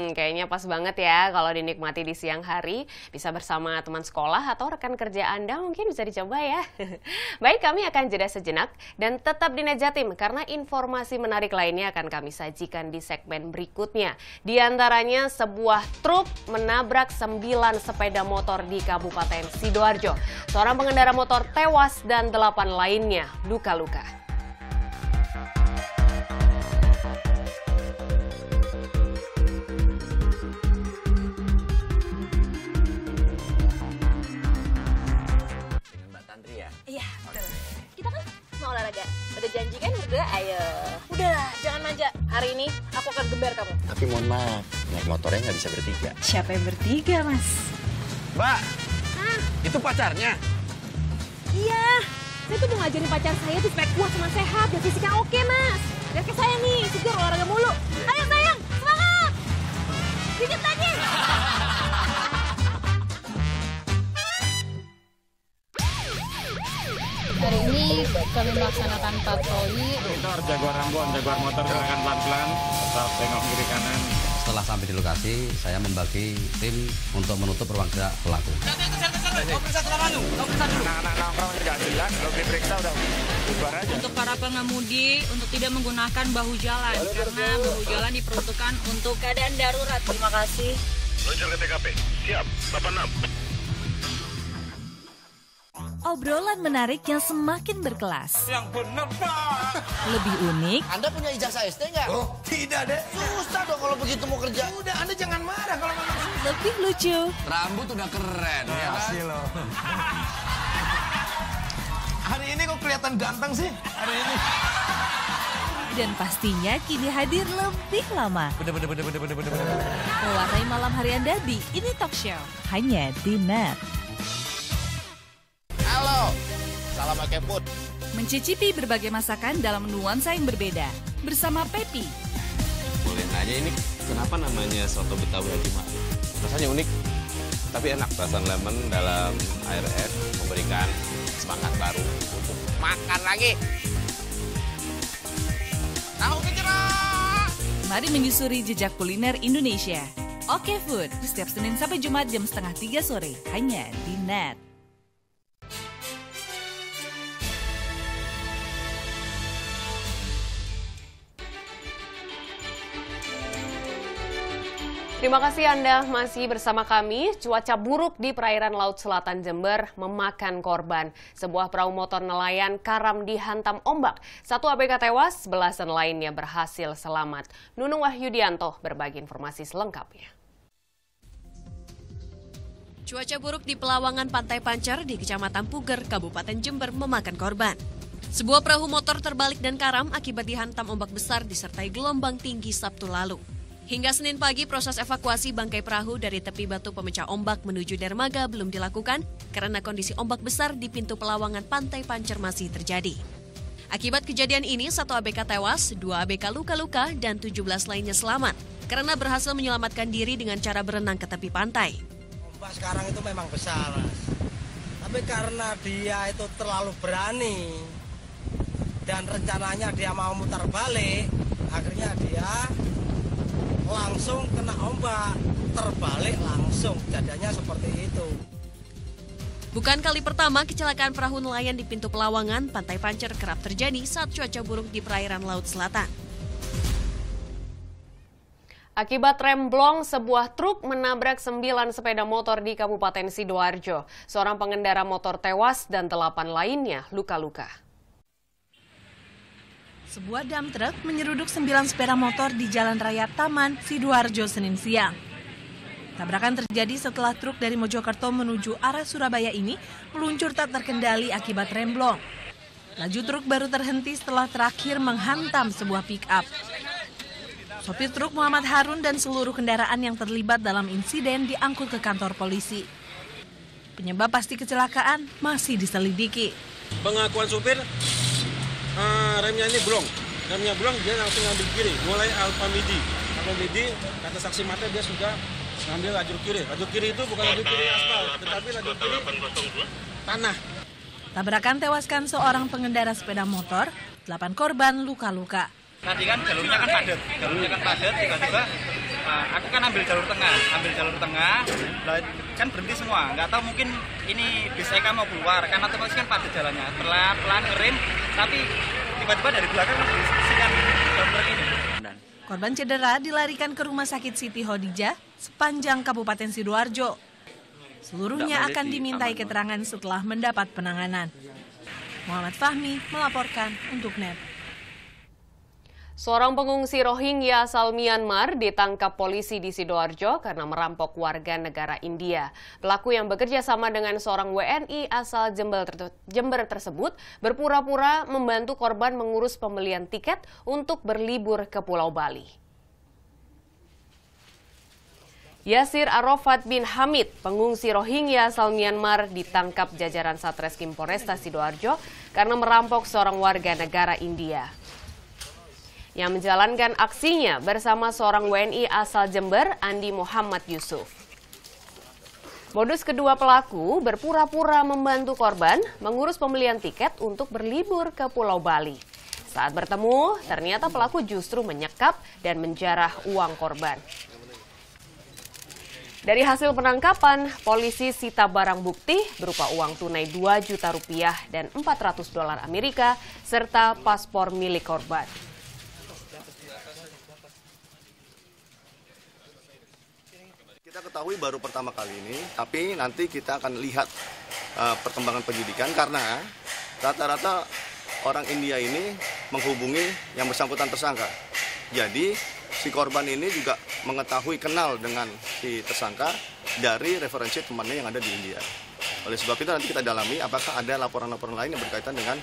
Kayaknya pas banget ya kalau dinikmati di siang hari, bisa bersama teman sekolah atau rekan kerja Anda, mungkin bisa dicoba ya. Baik, kami akan jeda sejenak dan tetap di Net Jatim karena informasi menarik lainnya akan kami sajikan di segmen berikutnya. Di antaranya sebuah truk menabrak 9 sepeda motor di Kabupaten Sidoarjo. Seorang pengendara motor tewas dan 8 lainnya luka-luka. Iya, betul. Kita kan mau olahraga. Udah janji kan berdua? Ayo. Udah, jangan manja. Hari ini aku akan gembar kamu. Tapi mohon maaf, naik motornya nggak bisa bertiga. Siapa yang bertiga, Mas? Mbak, itu pacarnya? Iya, saya tuh mau ngajarin pacar saya tuh supaya kuat sama sehat dan fisiknya oke, Mas. Lihat ke saya nih, segar olahraga mulu. Ayo sayang, semangat! Dikit lagi! Hari ini kami melaksanakan patroli. Motor, jaguar Ambon, jaguar motor silakan pelan-pelan, tetap tengok kiri kanan. Setelah sampai di lokasi, saya membagi tim untuk menutup ruang gerak pelaku. Anak-anak nongkrong nggak jelas, kalau diperiksa udah bubar aja. Untuk para pengemudi untuk tidak menggunakan bahu jalan karena bahu jalan diperuntukkan untuk keadaan darurat. Terima kasih. Meluncur ke TKP. Siap, 86. Obrolan menarik yang semakin berkelas. Yang benar, Pak. Lebih unik. Anda punya ijazah ST nggak? Oh, tidak, Dek. Susah dong kalau begitu mau kerja. Udah, Anda jangan marah kalau memang susah. Lebih lucu. Rambut udah keren, ya kan? Loh. Hari ini kok kelihatan ganteng sih? Hari ini. Dan pastinya kini hadir lebih lama. Bener. Mewarnai malam hari Anda di Ini Talk Show. Hanya di Net. Halo, salam pakai food. Mencicipi berbagai masakan dalam nuansa yang berbeda. Bersama Pepi. Boleh nanya ini kenapa namanya soto Betawi Haji Ma'ruf? Rasanya unik, tapi enak. Rasa lemon dalam air es memberikan semangat baru untuk makan lagi. Tahu kejerak. Mari menyusuri jejak kuliner Indonesia. Oke Food, setiap Senin sampai Jumat jam 2:30 sore. Hanya di Net. Terima kasih Anda masih bersama kami. Cuaca buruk di perairan Laut Selatan Jember memakan korban. Sebuah perahu motor nelayan karam dihantam ombak. 1 ABK tewas, belasan lainnya berhasil selamat. Nunung Wahyudianto berbagi informasi selengkapnya. Cuaca buruk di Pelawangan Pantai Pancar di Kecamatan Puger, Kabupaten Jember memakan korban. Sebuah perahu motor terbalik dan karam akibat dihantam ombak besar disertai gelombang tinggi Sabtu lalu. Hingga Senin pagi, proses evakuasi bangkai perahu dari tepi batu pemecah ombak menuju dermaga belum dilakukan karena kondisi ombak besar di pintu pelawangan Pantai Pancer masih terjadi. Akibat kejadian ini, 1 ABK tewas, 2 ABK luka-luka, dan 17 lainnya selamat karena berhasil menyelamatkan diri dengan cara berenang ke tepi pantai. Ombak sekarang itu memang besar, tapi karena dia itu terlalu berani dan rencananya dia mau mutar balik, akhirnya dia langsung kena ombak, terbalik langsung, jadinya seperti itu. Bukan kali pertama kecelakaan perahu nelayan di pintu pelawangan Pantai Pancer kerap terjadi saat cuaca buruk di perairan Laut Selatan. Akibat remblong, sebuah truk menabrak 9 sepeda motor di Kabupaten Sidoarjo. Seorang pengendara motor tewas dan 8 lainnya luka-luka. Sebuah dump truck menyeruduk 9 sepeda motor di Jalan Raya Taman, Sidoarjo, Senin siang. Tabrakan terjadi setelah truk dari Mojokerto menuju arah Surabaya ini meluncur tak terkendali akibat remblong. Laju truk baru terhenti setelah terakhir menghantam sebuah pick-up. Sopir truk Muhammad Harun dan seluruh kendaraan yang terlibat dalam insiden diangkut ke kantor polisi. Penyebab pasti kecelakaan masih diselidiki. Pengakuan supir, remnya ini blong. Remnya blong, dia langsung ngambil kiri, mulai Alpamidi. Alpamidi, kata saksi mata dia sudah ngambil lajur kiri. Lajur kiri itu bukan lajur kiri aspal, tetapi lajur kiri tanah. Tabrakan tewaskan seorang pengendara sepeda motor, 8 korban luka-luka. Tadi kan jalurnya kan padat, tiba-tiba aku kan ambil jalur tengah, kan berhenti semua. Nggak tahu mungkin ini bis EK mau keluar, karena otomatis kan padat jalannya. Pelan-pelan ngerem, tapi tiba-tiba dari belakang berisikan jalur ini. Korban cedera dilarikan ke Rumah Sakit Siti Hodijah sepanjang Kabupaten Sidoarjo. Seluruhnya akan dimintai keterangan setelah mendapat penanganan. Muhammad Fahmi melaporkan untuk NET. Seorang pengungsi Rohingya asal Myanmar ditangkap polisi di Sidoarjo karena merampok warga negara India. Pelaku yang bekerja sama dengan seorang WNI asal Jember tersebut berpura-pura membantu korban mengurus pembelian tiket untuk berlibur ke Pulau Bali. Yasir Arafat bin Hamid, pengungsi Rohingya asal Myanmar, ditangkap jajaran Satreskrim Polresta Sidoarjo karena merampok seorang warga negara India yang menjalankan aksinya bersama seorang WNI asal Jember, Andi Muhammad Yusuf. Modus kedua pelaku berpura-pura membantu korban mengurus pembelian tiket untuk berlibur ke Pulau Bali. Saat bertemu, ternyata pelaku justru menyekap dan menjarah uang korban. Dari hasil penangkapan, polisi sita barang bukti berupa uang tunai 2 juta rupiah dan $400 Amerika serta paspor milik korban. Kita ketahui baru pertama kali ini, tapi nanti kita akan lihat perkembangan penyidikan karena rata-rata orang India ini menghubungi yang bersangkutan tersangka. Jadi si korban ini juga mengetahui kenal dengan si tersangka dari referensi temannya yang ada di India. Oleh sebab itu nanti kita dalami apakah ada laporan-laporan lain yang berkaitan dengan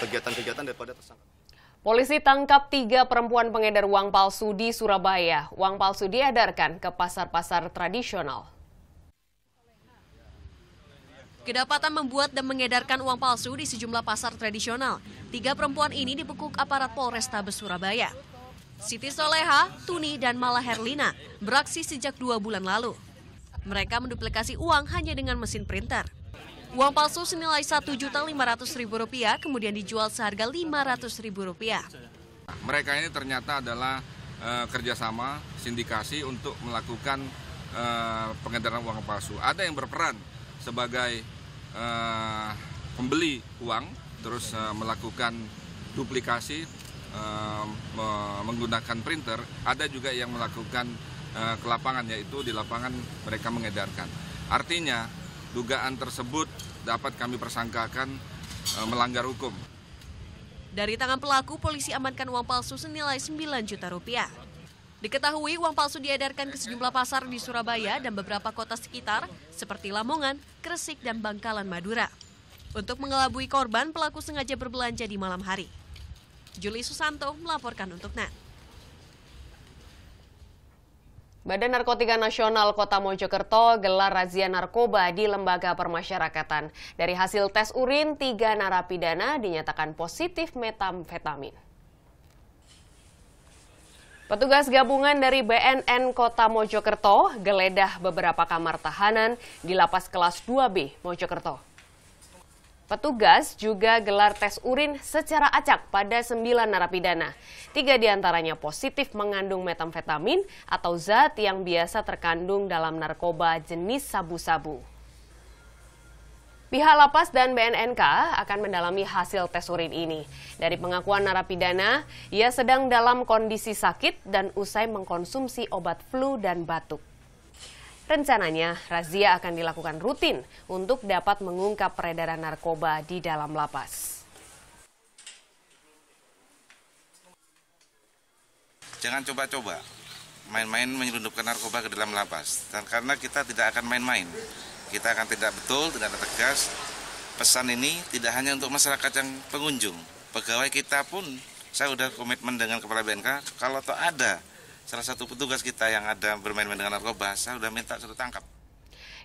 kegiatan-kegiatan daripada tersangka. Polisi tangkap 3 perempuan pengedar uang palsu di Surabaya. Uang palsu diedarkan ke pasar-pasar tradisional. Kedapatan membuat dan mengedarkan uang palsu di sejumlah pasar tradisional. 3 perempuan ini dibekuk aparat Polrestabes Surabaya. Siti Soleha, Tuni, dan Mala Herlina beraksi sejak 2 bulan lalu. Mereka menduplikasi uang hanya dengan mesin printer. Uang palsu senilai Rp1.500.000 kemudian dijual seharga Rp500.000. Mereka ini ternyata adalah kerjasama sindikasi untuk melakukan pengedaran uang palsu. Ada yang berperan sebagai pembeli uang, terus melakukan duplikasi menggunakan printer. Ada juga yang melakukan ke lapangan, yaitu di lapangan mereka mengedarkan. Artinya dugaan tersebut dapat kami persangkakan melanggar hukum. Dari tangan pelaku, polisi amankan uang palsu senilai Rp9 juta. Diketahui uang palsu diedarkan ke sejumlah pasar di Surabaya dan beberapa kota sekitar seperti Lamongan, Gresik, dan Bangkalan, Madura. Untuk mengelabui korban, pelaku sengaja berbelanja di malam hari. Juli Susanto melaporkan untuk NET. Badan Narkotika Nasional Kota Mojokerto gelar razia narkoba di lembaga permasyarakatan. Dari hasil tes urin, 3 narapidana dinyatakan positif metamfetamin. Petugas gabungan dari BNN Kota Mojokerto geledah beberapa kamar tahanan di Lapas Kelas 2B Mojokerto. Petugas juga gelar tes urin secara acak pada 9 narapidana. 3 diantaranya positif mengandung metamfetamin atau zat yang biasa terkandung dalam narkoba jenis sabu-sabu. Pihak lapas dan BNNK akan mendalami hasil tes urin ini. Dari pengakuan narapidana, ia sedang dalam kondisi sakit dan usai mengkonsumsi obat flu dan batuk. Rencananya, razia akan dilakukan rutin untuk dapat mengungkap peredaran narkoba di dalam lapas. Jangan coba-coba main-main menyelundupkan narkoba ke dalam lapas. Dan karena kita tidak akan main-main, kita akan tidak betul, tidak tegas. Pesan ini tidak hanya untuk masyarakat yang pengunjung, pegawai kita pun, saya sudah komitmen dengan Kepala BNK, kalau ada salah satu petugas kita yang ada bermain-main dengan narkoba, saya sudah minta suruh tangkap.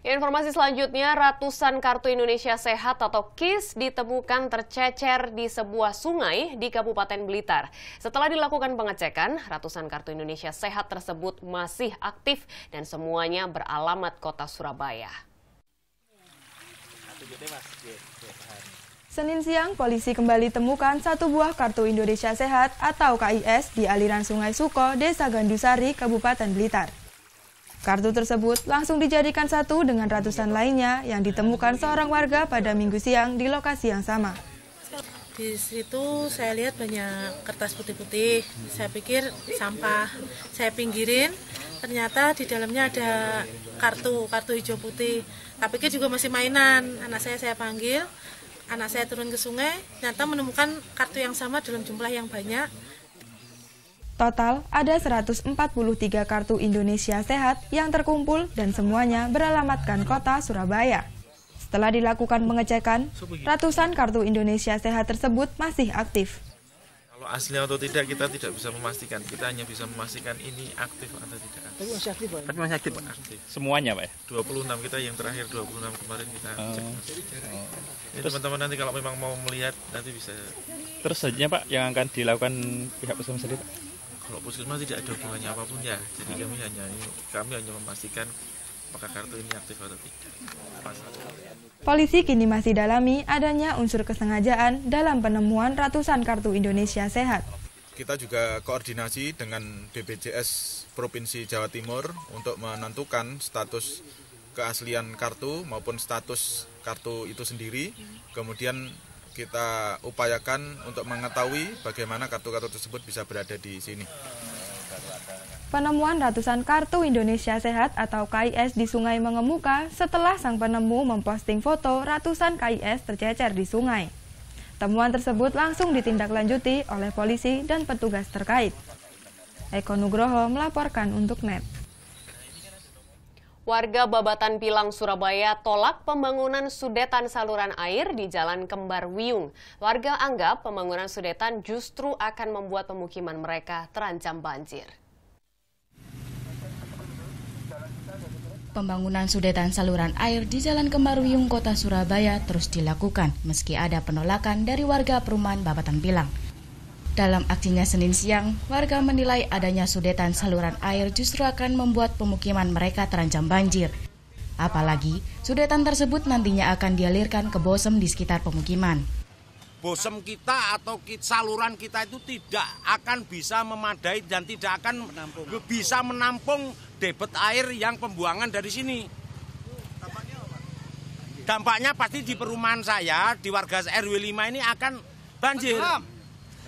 Informasi selanjutnya, ratusan kartu Indonesia Sehat atau KIS ditemukan tercecer di sebuah sungai di Kabupaten Blitar. Setelah dilakukan pengecekan, ratusan kartu Indonesia Sehat tersebut masih aktif dan semuanya beralamat Kota Surabaya. Senin siang, polisi kembali temukan 1 buah kartu Indonesia Sehat atau KIS di aliran Sungai Suko, Desa Gandusari, Kabupaten Blitar. Kartu tersebut langsung dijadikan satu dengan ratusan lainnya yang ditemukan seorang warga pada Minggu siang di lokasi yang sama. Di situ saya lihat banyak kertas putih-putih, saya pikir sampah. Saya pinggirin, ternyata di dalamnya ada kartu hijau putih. Tak pikir juga masih mainan, anak saya panggil. Anak saya turun ke sungai, ternyata menemukan kartu yang sama dalam jumlah yang banyak. Total ada 143 kartu Indonesia Sehat yang terkumpul dan semuanya beralamatkan Kota Surabaya. Setelah dilakukan pengecekan, ratusan kartu Indonesia Sehat tersebut masih aktif. Kalau asli atau tidak kita tidak bisa memastikan, kita hanya bisa memastikan ini aktif atau tidak aktif. Tapi masih aktif, Pak? Tapi masih aktif, Pak. Aktif. Semuanya, Pak? 26 kita yang terakhir 26 kemarin kita cek. Ini teman-teman nanti kalau memang mau melihat nanti bisa. Terus selanjutnya, Pak, yang akan dilakukan pihak puskesmas sendiri, Pak? Kalau puskesmas tidak ada hubungannya apapun ya. Jadi kami hanya memastikan apakah kartu ini aktif atau tidak. Polisi kini masih dalami adanya unsur kesengajaan dalam penemuan ratusan kartu Indonesia Sehat. Kita juga koordinasi dengan BPJS Provinsi Jawa Timur untuk menentukan status keaslian kartu maupun status kartu itu sendiri. Kemudian kita upayakan untuk mengetahui bagaimana kartu-kartu tersebut bisa berada di sini. Penemuan ratusan kartu Indonesia Sehat atau KIS di sungai mengemuka setelah sang penemu memposting foto ratusan KIS tercecer di sungai. Temuan tersebut langsung ditindaklanjuti oleh polisi dan petugas terkait. Eko Nugroho melaporkan untuk NET. Warga Babatan Pilang, Surabaya tolak pembangunan sudetan saluran air di Jalan Kembar Wiyung. Warga anggap pembangunan sudetan justru akan membuat pemukiman mereka terancam banjir. Pembangunan sudetan saluran air di Jalan Kembar Wiyung, Kota Surabaya terus dilakukan meski ada penolakan dari warga perumahan Babatan Pilang. Dalam aksinya Senin siang, warga menilai adanya sudetan saluran air justru akan membuat pemukiman mereka terancam banjir. Apalagi, sudetan tersebut nantinya akan dialirkan ke bosem di sekitar pemukiman. Bosem kita atau saluran kita itu tidak akan bisa memadai dan tidak akan bisa menampung debit air yang pembuangan dari sini. Dampaknya pasti di perumahan saya, di warga RW 5 ini akan banjir.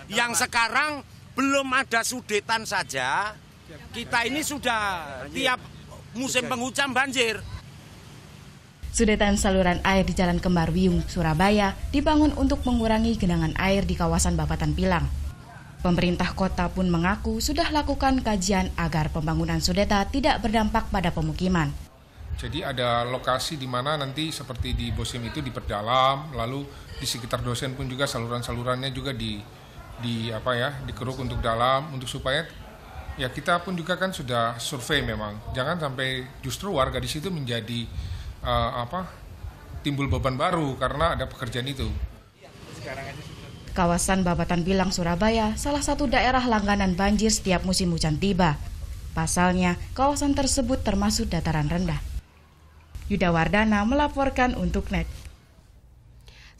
Yang sekarang belum ada sudetan saja, kita ini sudah tiap musim penghujan banjir. Sudetan saluran air di Jalan Kembar Wiyung, Surabaya dibangun untuk mengurangi genangan air di kawasan Babatan Pilang. Pemerintah kota pun mengaku sudah lakukan kajian agar pembangunan sudeta tidak berdampak pada pemukiman. Jadi ada lokasi di mana nanti seperti di Bosim itu diperdalam, lalu di sekitar dosen pun juga saluran-salurannya juga dikeruk untuk dalam, untuk supaya Ya kita pun juga kan sudah survei memang, jangan sampai justru warga di situ menjadi timbul beban baru karena ada pekerjaan itu. Kawasan Babatan Pilang, Surabaya, salah satu daerah langganan banjir setiap musim hujan tiba. Pasalnya, kawasan tersebut termasuk dataran rendah. Yuda Wardana melaporkan untuk NET.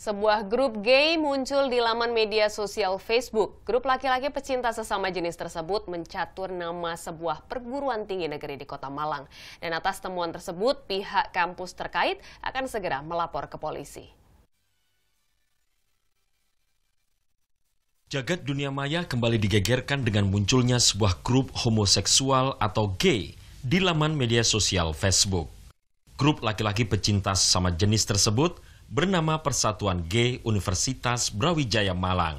Sebuah grup gay muncul di laman media sosial Facebook. Grup laki-laki pecinta sesama jenis tersebut mencatur nama sebuah perguruan tinggi negeri di Kota Malang. Dan atas temuan tersebut, pihak kampus terkait akan segera melapor ke polisi. Jagat dunia maya kembali digegerkan dengan munculnya sebuah grup homoseksual atau gay di laman media sosial Facebook. Grup laki-laki pecinta sesama jenis tersebut bernama Persatuan Gay Universitas Brawijaya Malang.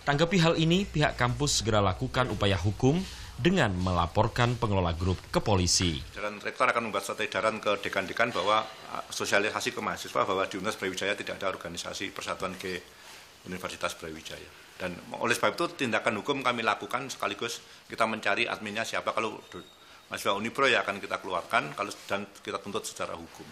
Tanggapi hal ini, pihak kampus segera lakukan upaya hukum dengan melaporkan pengelola grup ke polisi. Dan rektor akan membuat surat edaran ke dekan-dekan bahwa sosialisasi ke mahasiswa bahwa di Universitas Brawijaya tidak ada organisasi Persatuan Gay Universitas Brawijaya. Dan oleh sebab itu tindakan hukum kami lakukan sekaligus kita mencari adminnya siapa. Kalau mahasiswa Unipro ya akan kita keluarkan dan kita tuntut secara hukum.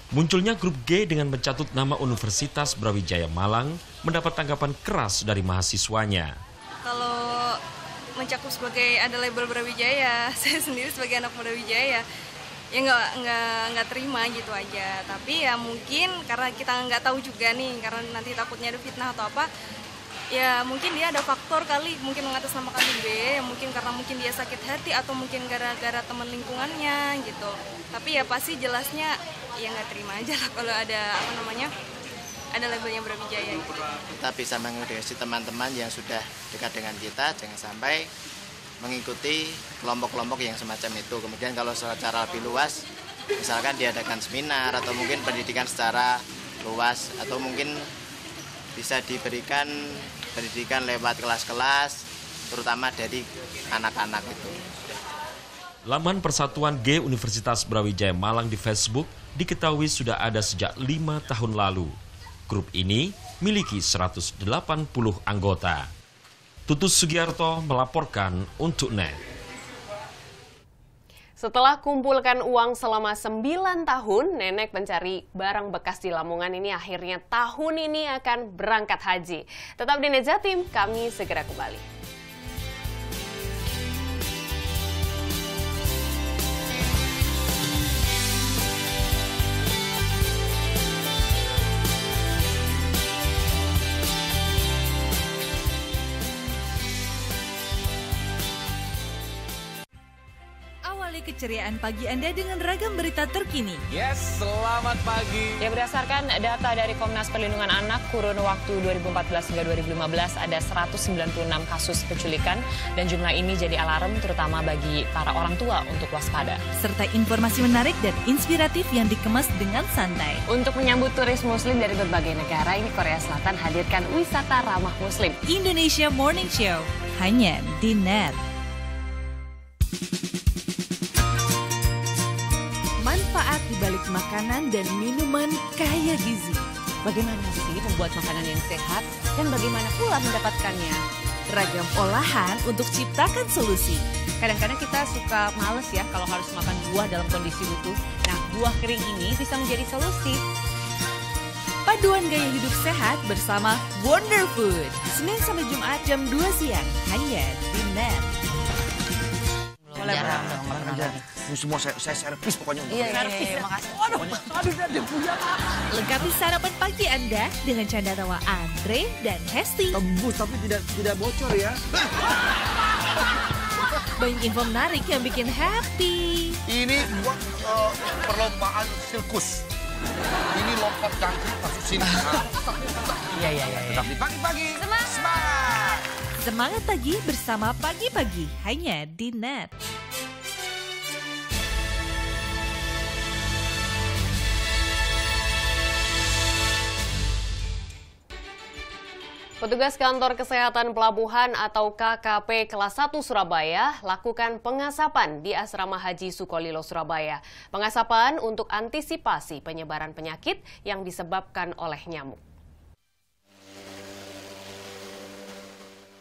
Munculnya grup G dengan mencatut nama Universitas Brawijaya Malang mendapat tanggapan keras dari mahasiswanya. Kalau mencakup sebagai ada label Brawijaya, saya sendiri sebagai anak Brawijaya, ya nggak terima gitu aja. Tapi ya mungkin karena kita nggak tahu juga nih, karena nanti takutnya ada fitnah atau apa, ya mungkin dia ada faktor kali, mungkin mengatasnamakan B, ya mungkin karena mungkin dia sakit hati atau mungkin gara-gara teman lingkungannya gitu. Tapi ya pasti jelasnya ya nggak terima aja lah kalau ada ada labelnya Brawijaya. Kita bisa mengedukasi teman-teman yang sudah dekat dengan kita, jangan sampai mengikuti kelompok-kelompok yang semacam itu. Kemudian kalau secara lebih luas, misalkan diadakan seminar atau mungkin pendidikan secara luas, atau mungkin bisa diberikan pendidikan lewat kelas-kelas, terutama dari anak-anak itu. Laman Persatuan Gay Universitas Brawijaya Malang di Facebook diketahui sudah ada sejak 5 tahun lalu. Grup ini miliki 180 anggota. Tutus Sugiarto melaporkan untuk NET. Setelah kumpulkan uang selama 9 tahun, nenek pencari barang bekas di Lamongan ini akhirnya tahun ini akan berangkat haji. Tetap di NET Jatim, kami segera kembali. Keceriaan pagi Anda dengan ragam berita terkini. Yes, selamat pagi. Ya, berdasarkan data dari Komnas Perlindungan Anak, kurun waktu 2014 hingga 2015 ada 196 kasus penculikan dan jumlah ini jadi alarm terutama bagi para orang tua untuk waspada. Serta informasi menarik dan inspiratif yang dikemas dengan santai. Untuk menyambut turis muslim dari berbagai negara, ini Korea Selatan hadirkan wisata ramah muslim. Indonesia Morning Show, hanya di NET. Manfaat dibalik makanan dan minuman kaya gizi. Bagaimana sih membuat makanan yang sehat dan bagaimana pula mendapatkannya? Ragam olahan untuk ciptakan solusi. Kadang-kadang kita suka males ya kalau harus makan buah dalam kondisi utuh. Nah, buah kering ini bisa menjadi solusi. Paduan gaya hidup sehat bersama Wonder Food. Senin sampai Jumat jam 2 siang hanya di NET. Jarang dong, ini semua saya servis pokoknya. Iya, makasih. Aduh, dia punya. Lengkapi sarapan pagi Anda dengan canda tawa Andre dan Hesti. Tembus tapi tidak bocor ya. Banyak info menarik yang bikin happy. Ini buat perlombaan sirkus. Ini lompat jangkrik masuk sini. Iya. Tetap di pagi-pagi. Semangat! Semangat pagi bersama Pagi-Pagi hanya di NET. Petugas Kantor Kesehatan Pelabuhan atau KKP Kelas 1 Surabaya lakukan pengasapan di Asrama Haji Sukolilo, Surabaya. Pengasapan untuk antisipasi penyebaran penyakit yang disebabkan oleh nyamuk.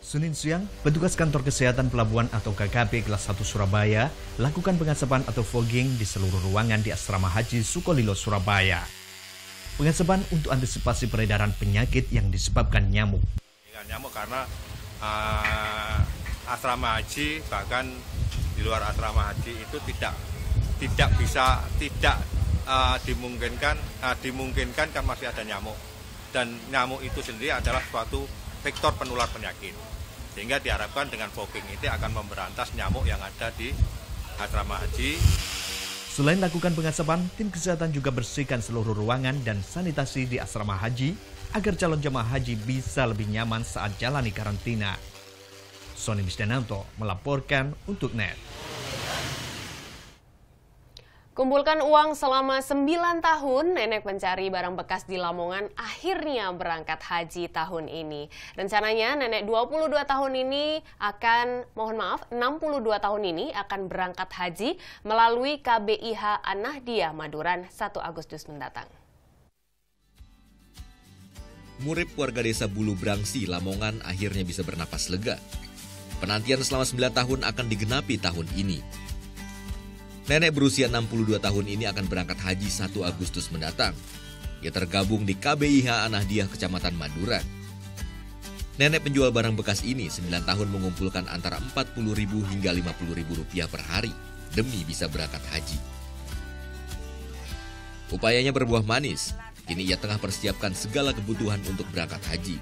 Senin siang, petugas kantor kesehatan pelabuhan atau KKP kelas 1 Surabaya lakukan pengasapan atau fogging di seluruh ruangan di Asrama Haji Sukolilo, Surabaya. Pengasapan untuk antisipasi peredaran penyakit yang disebabkan nyamuk. Nyamuk karena asrama haji, bahkan di luar asrama haji itu tidak dimungkinkan kan masih ada nyamuk, dan nyamuk itu sendiri adalah suatu vektor penular penyakit, sehingga diharapkan dengan fogging itu akan memberantas nyamuk yang ada di asrama haji. Selain lakukan pengasapan, tim kesehatan juga bersihkan seluruh ruangan dan sanitasi di asrama haji agar calon jemaah haji bisa lebih nyaman saat jalani karantina. Sony Misdananto melaporkan untuk NET. Kumpulkan uang selama 9 tahun, nenek pencari barang bekas di Lamongan akhirnya berangkat haji tahun ini. Rencananya nenek 62 tahun ini 62 tahun ini akan berangkat haji melalui KBIH An-Nahdiyah Maduran 1 Agustus mendatang. Murid warga desa Bulu Brangsi, Lamongan akhirnya bisa bernapas lega. Penantian selama 9 tahun akan digenapi tahun ini. Nenek berusia 62 tahun ini akan berangkat haji 1 Agustus mendatang. Ia tergabung di KBIH An-Nahdiyah Kecamatan Maduran. Nenek penjual barang bekas ini 9 tahun mengumpulkan antara Rp40.000 hingga Rp50.000 per hari demi bisa berangkat haji. Upayanya berbuah manis. Kini ia tengah persiapkan segala kebutuhan untuk berangkat haji.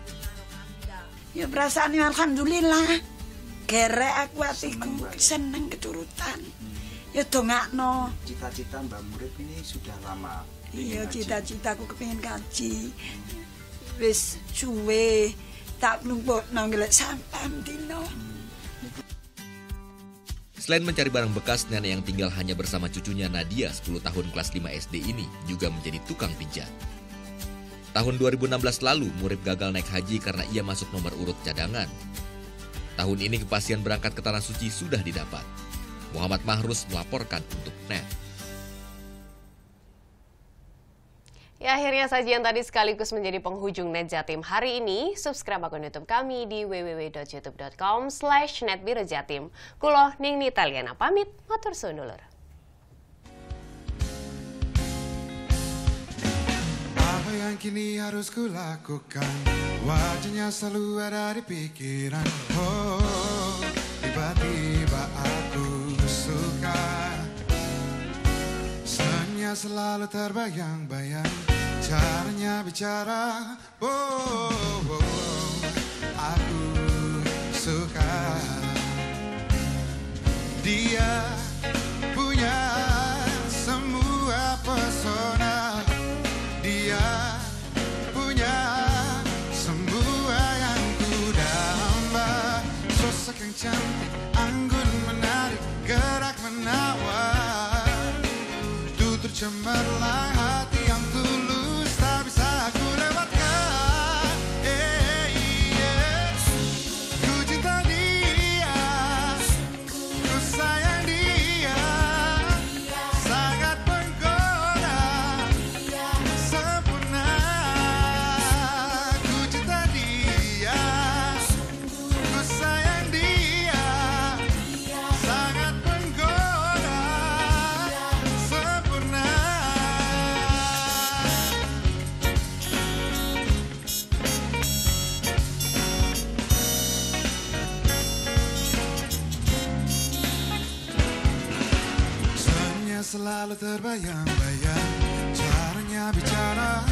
Ya perasaannya alhamdulillah. Gerek aku hatiku seneng keturutan. Ya dongakno. Cita-cita Mbak Murid ini sudah lama. Iya, cita-citaku kepengin kaji. Wis suwe tak lumpukno ngelek sampah dino. Selain mencari barang bekas, nenek yang tinggal hanya bersama cucunya Nadia 10 tahun kelas 5 SD ini juga menjadi tukang pijat. Tahun 2016 lalu, Murid gagal naik haji karena ia masuk nomor urut cadangan. Tahun ini kepastian berangkat ke Tanah Suci sudah didapat. Muhammad Mahrus melaporkan untuk NET. Ya, akhirnya sajian tadi sekaligus menjadi penghujung NET Jatim hari ini. Subscribe akun YouTube kami di www.youtube.com/netbirojatim. Kulo Ning Nitaliana pamit, matur suwun dulur. Apa yang kini harus kulakukan? Wajahnya selalu ada di pikiran. Oh, tiba-tiba aku suka. Senyumnya selalu terbayang-bayang, caranya bicara. Oh, aku suka. Dia punya semua pesona. Dia punya semua yang ku damba. Sosok yang cantik, anggun menarik, gerak menawar. Tutur cemerlang hati yang tulus, tak bisa aku lewatkan. Ku cinta dia, ku sayang dia, sangat menggoda, sempurna. Ku cinta dia, ku sayang dia, sangat menggoda, sempurna. Senyumnya selalu terbayang-bayang, caranya bicara.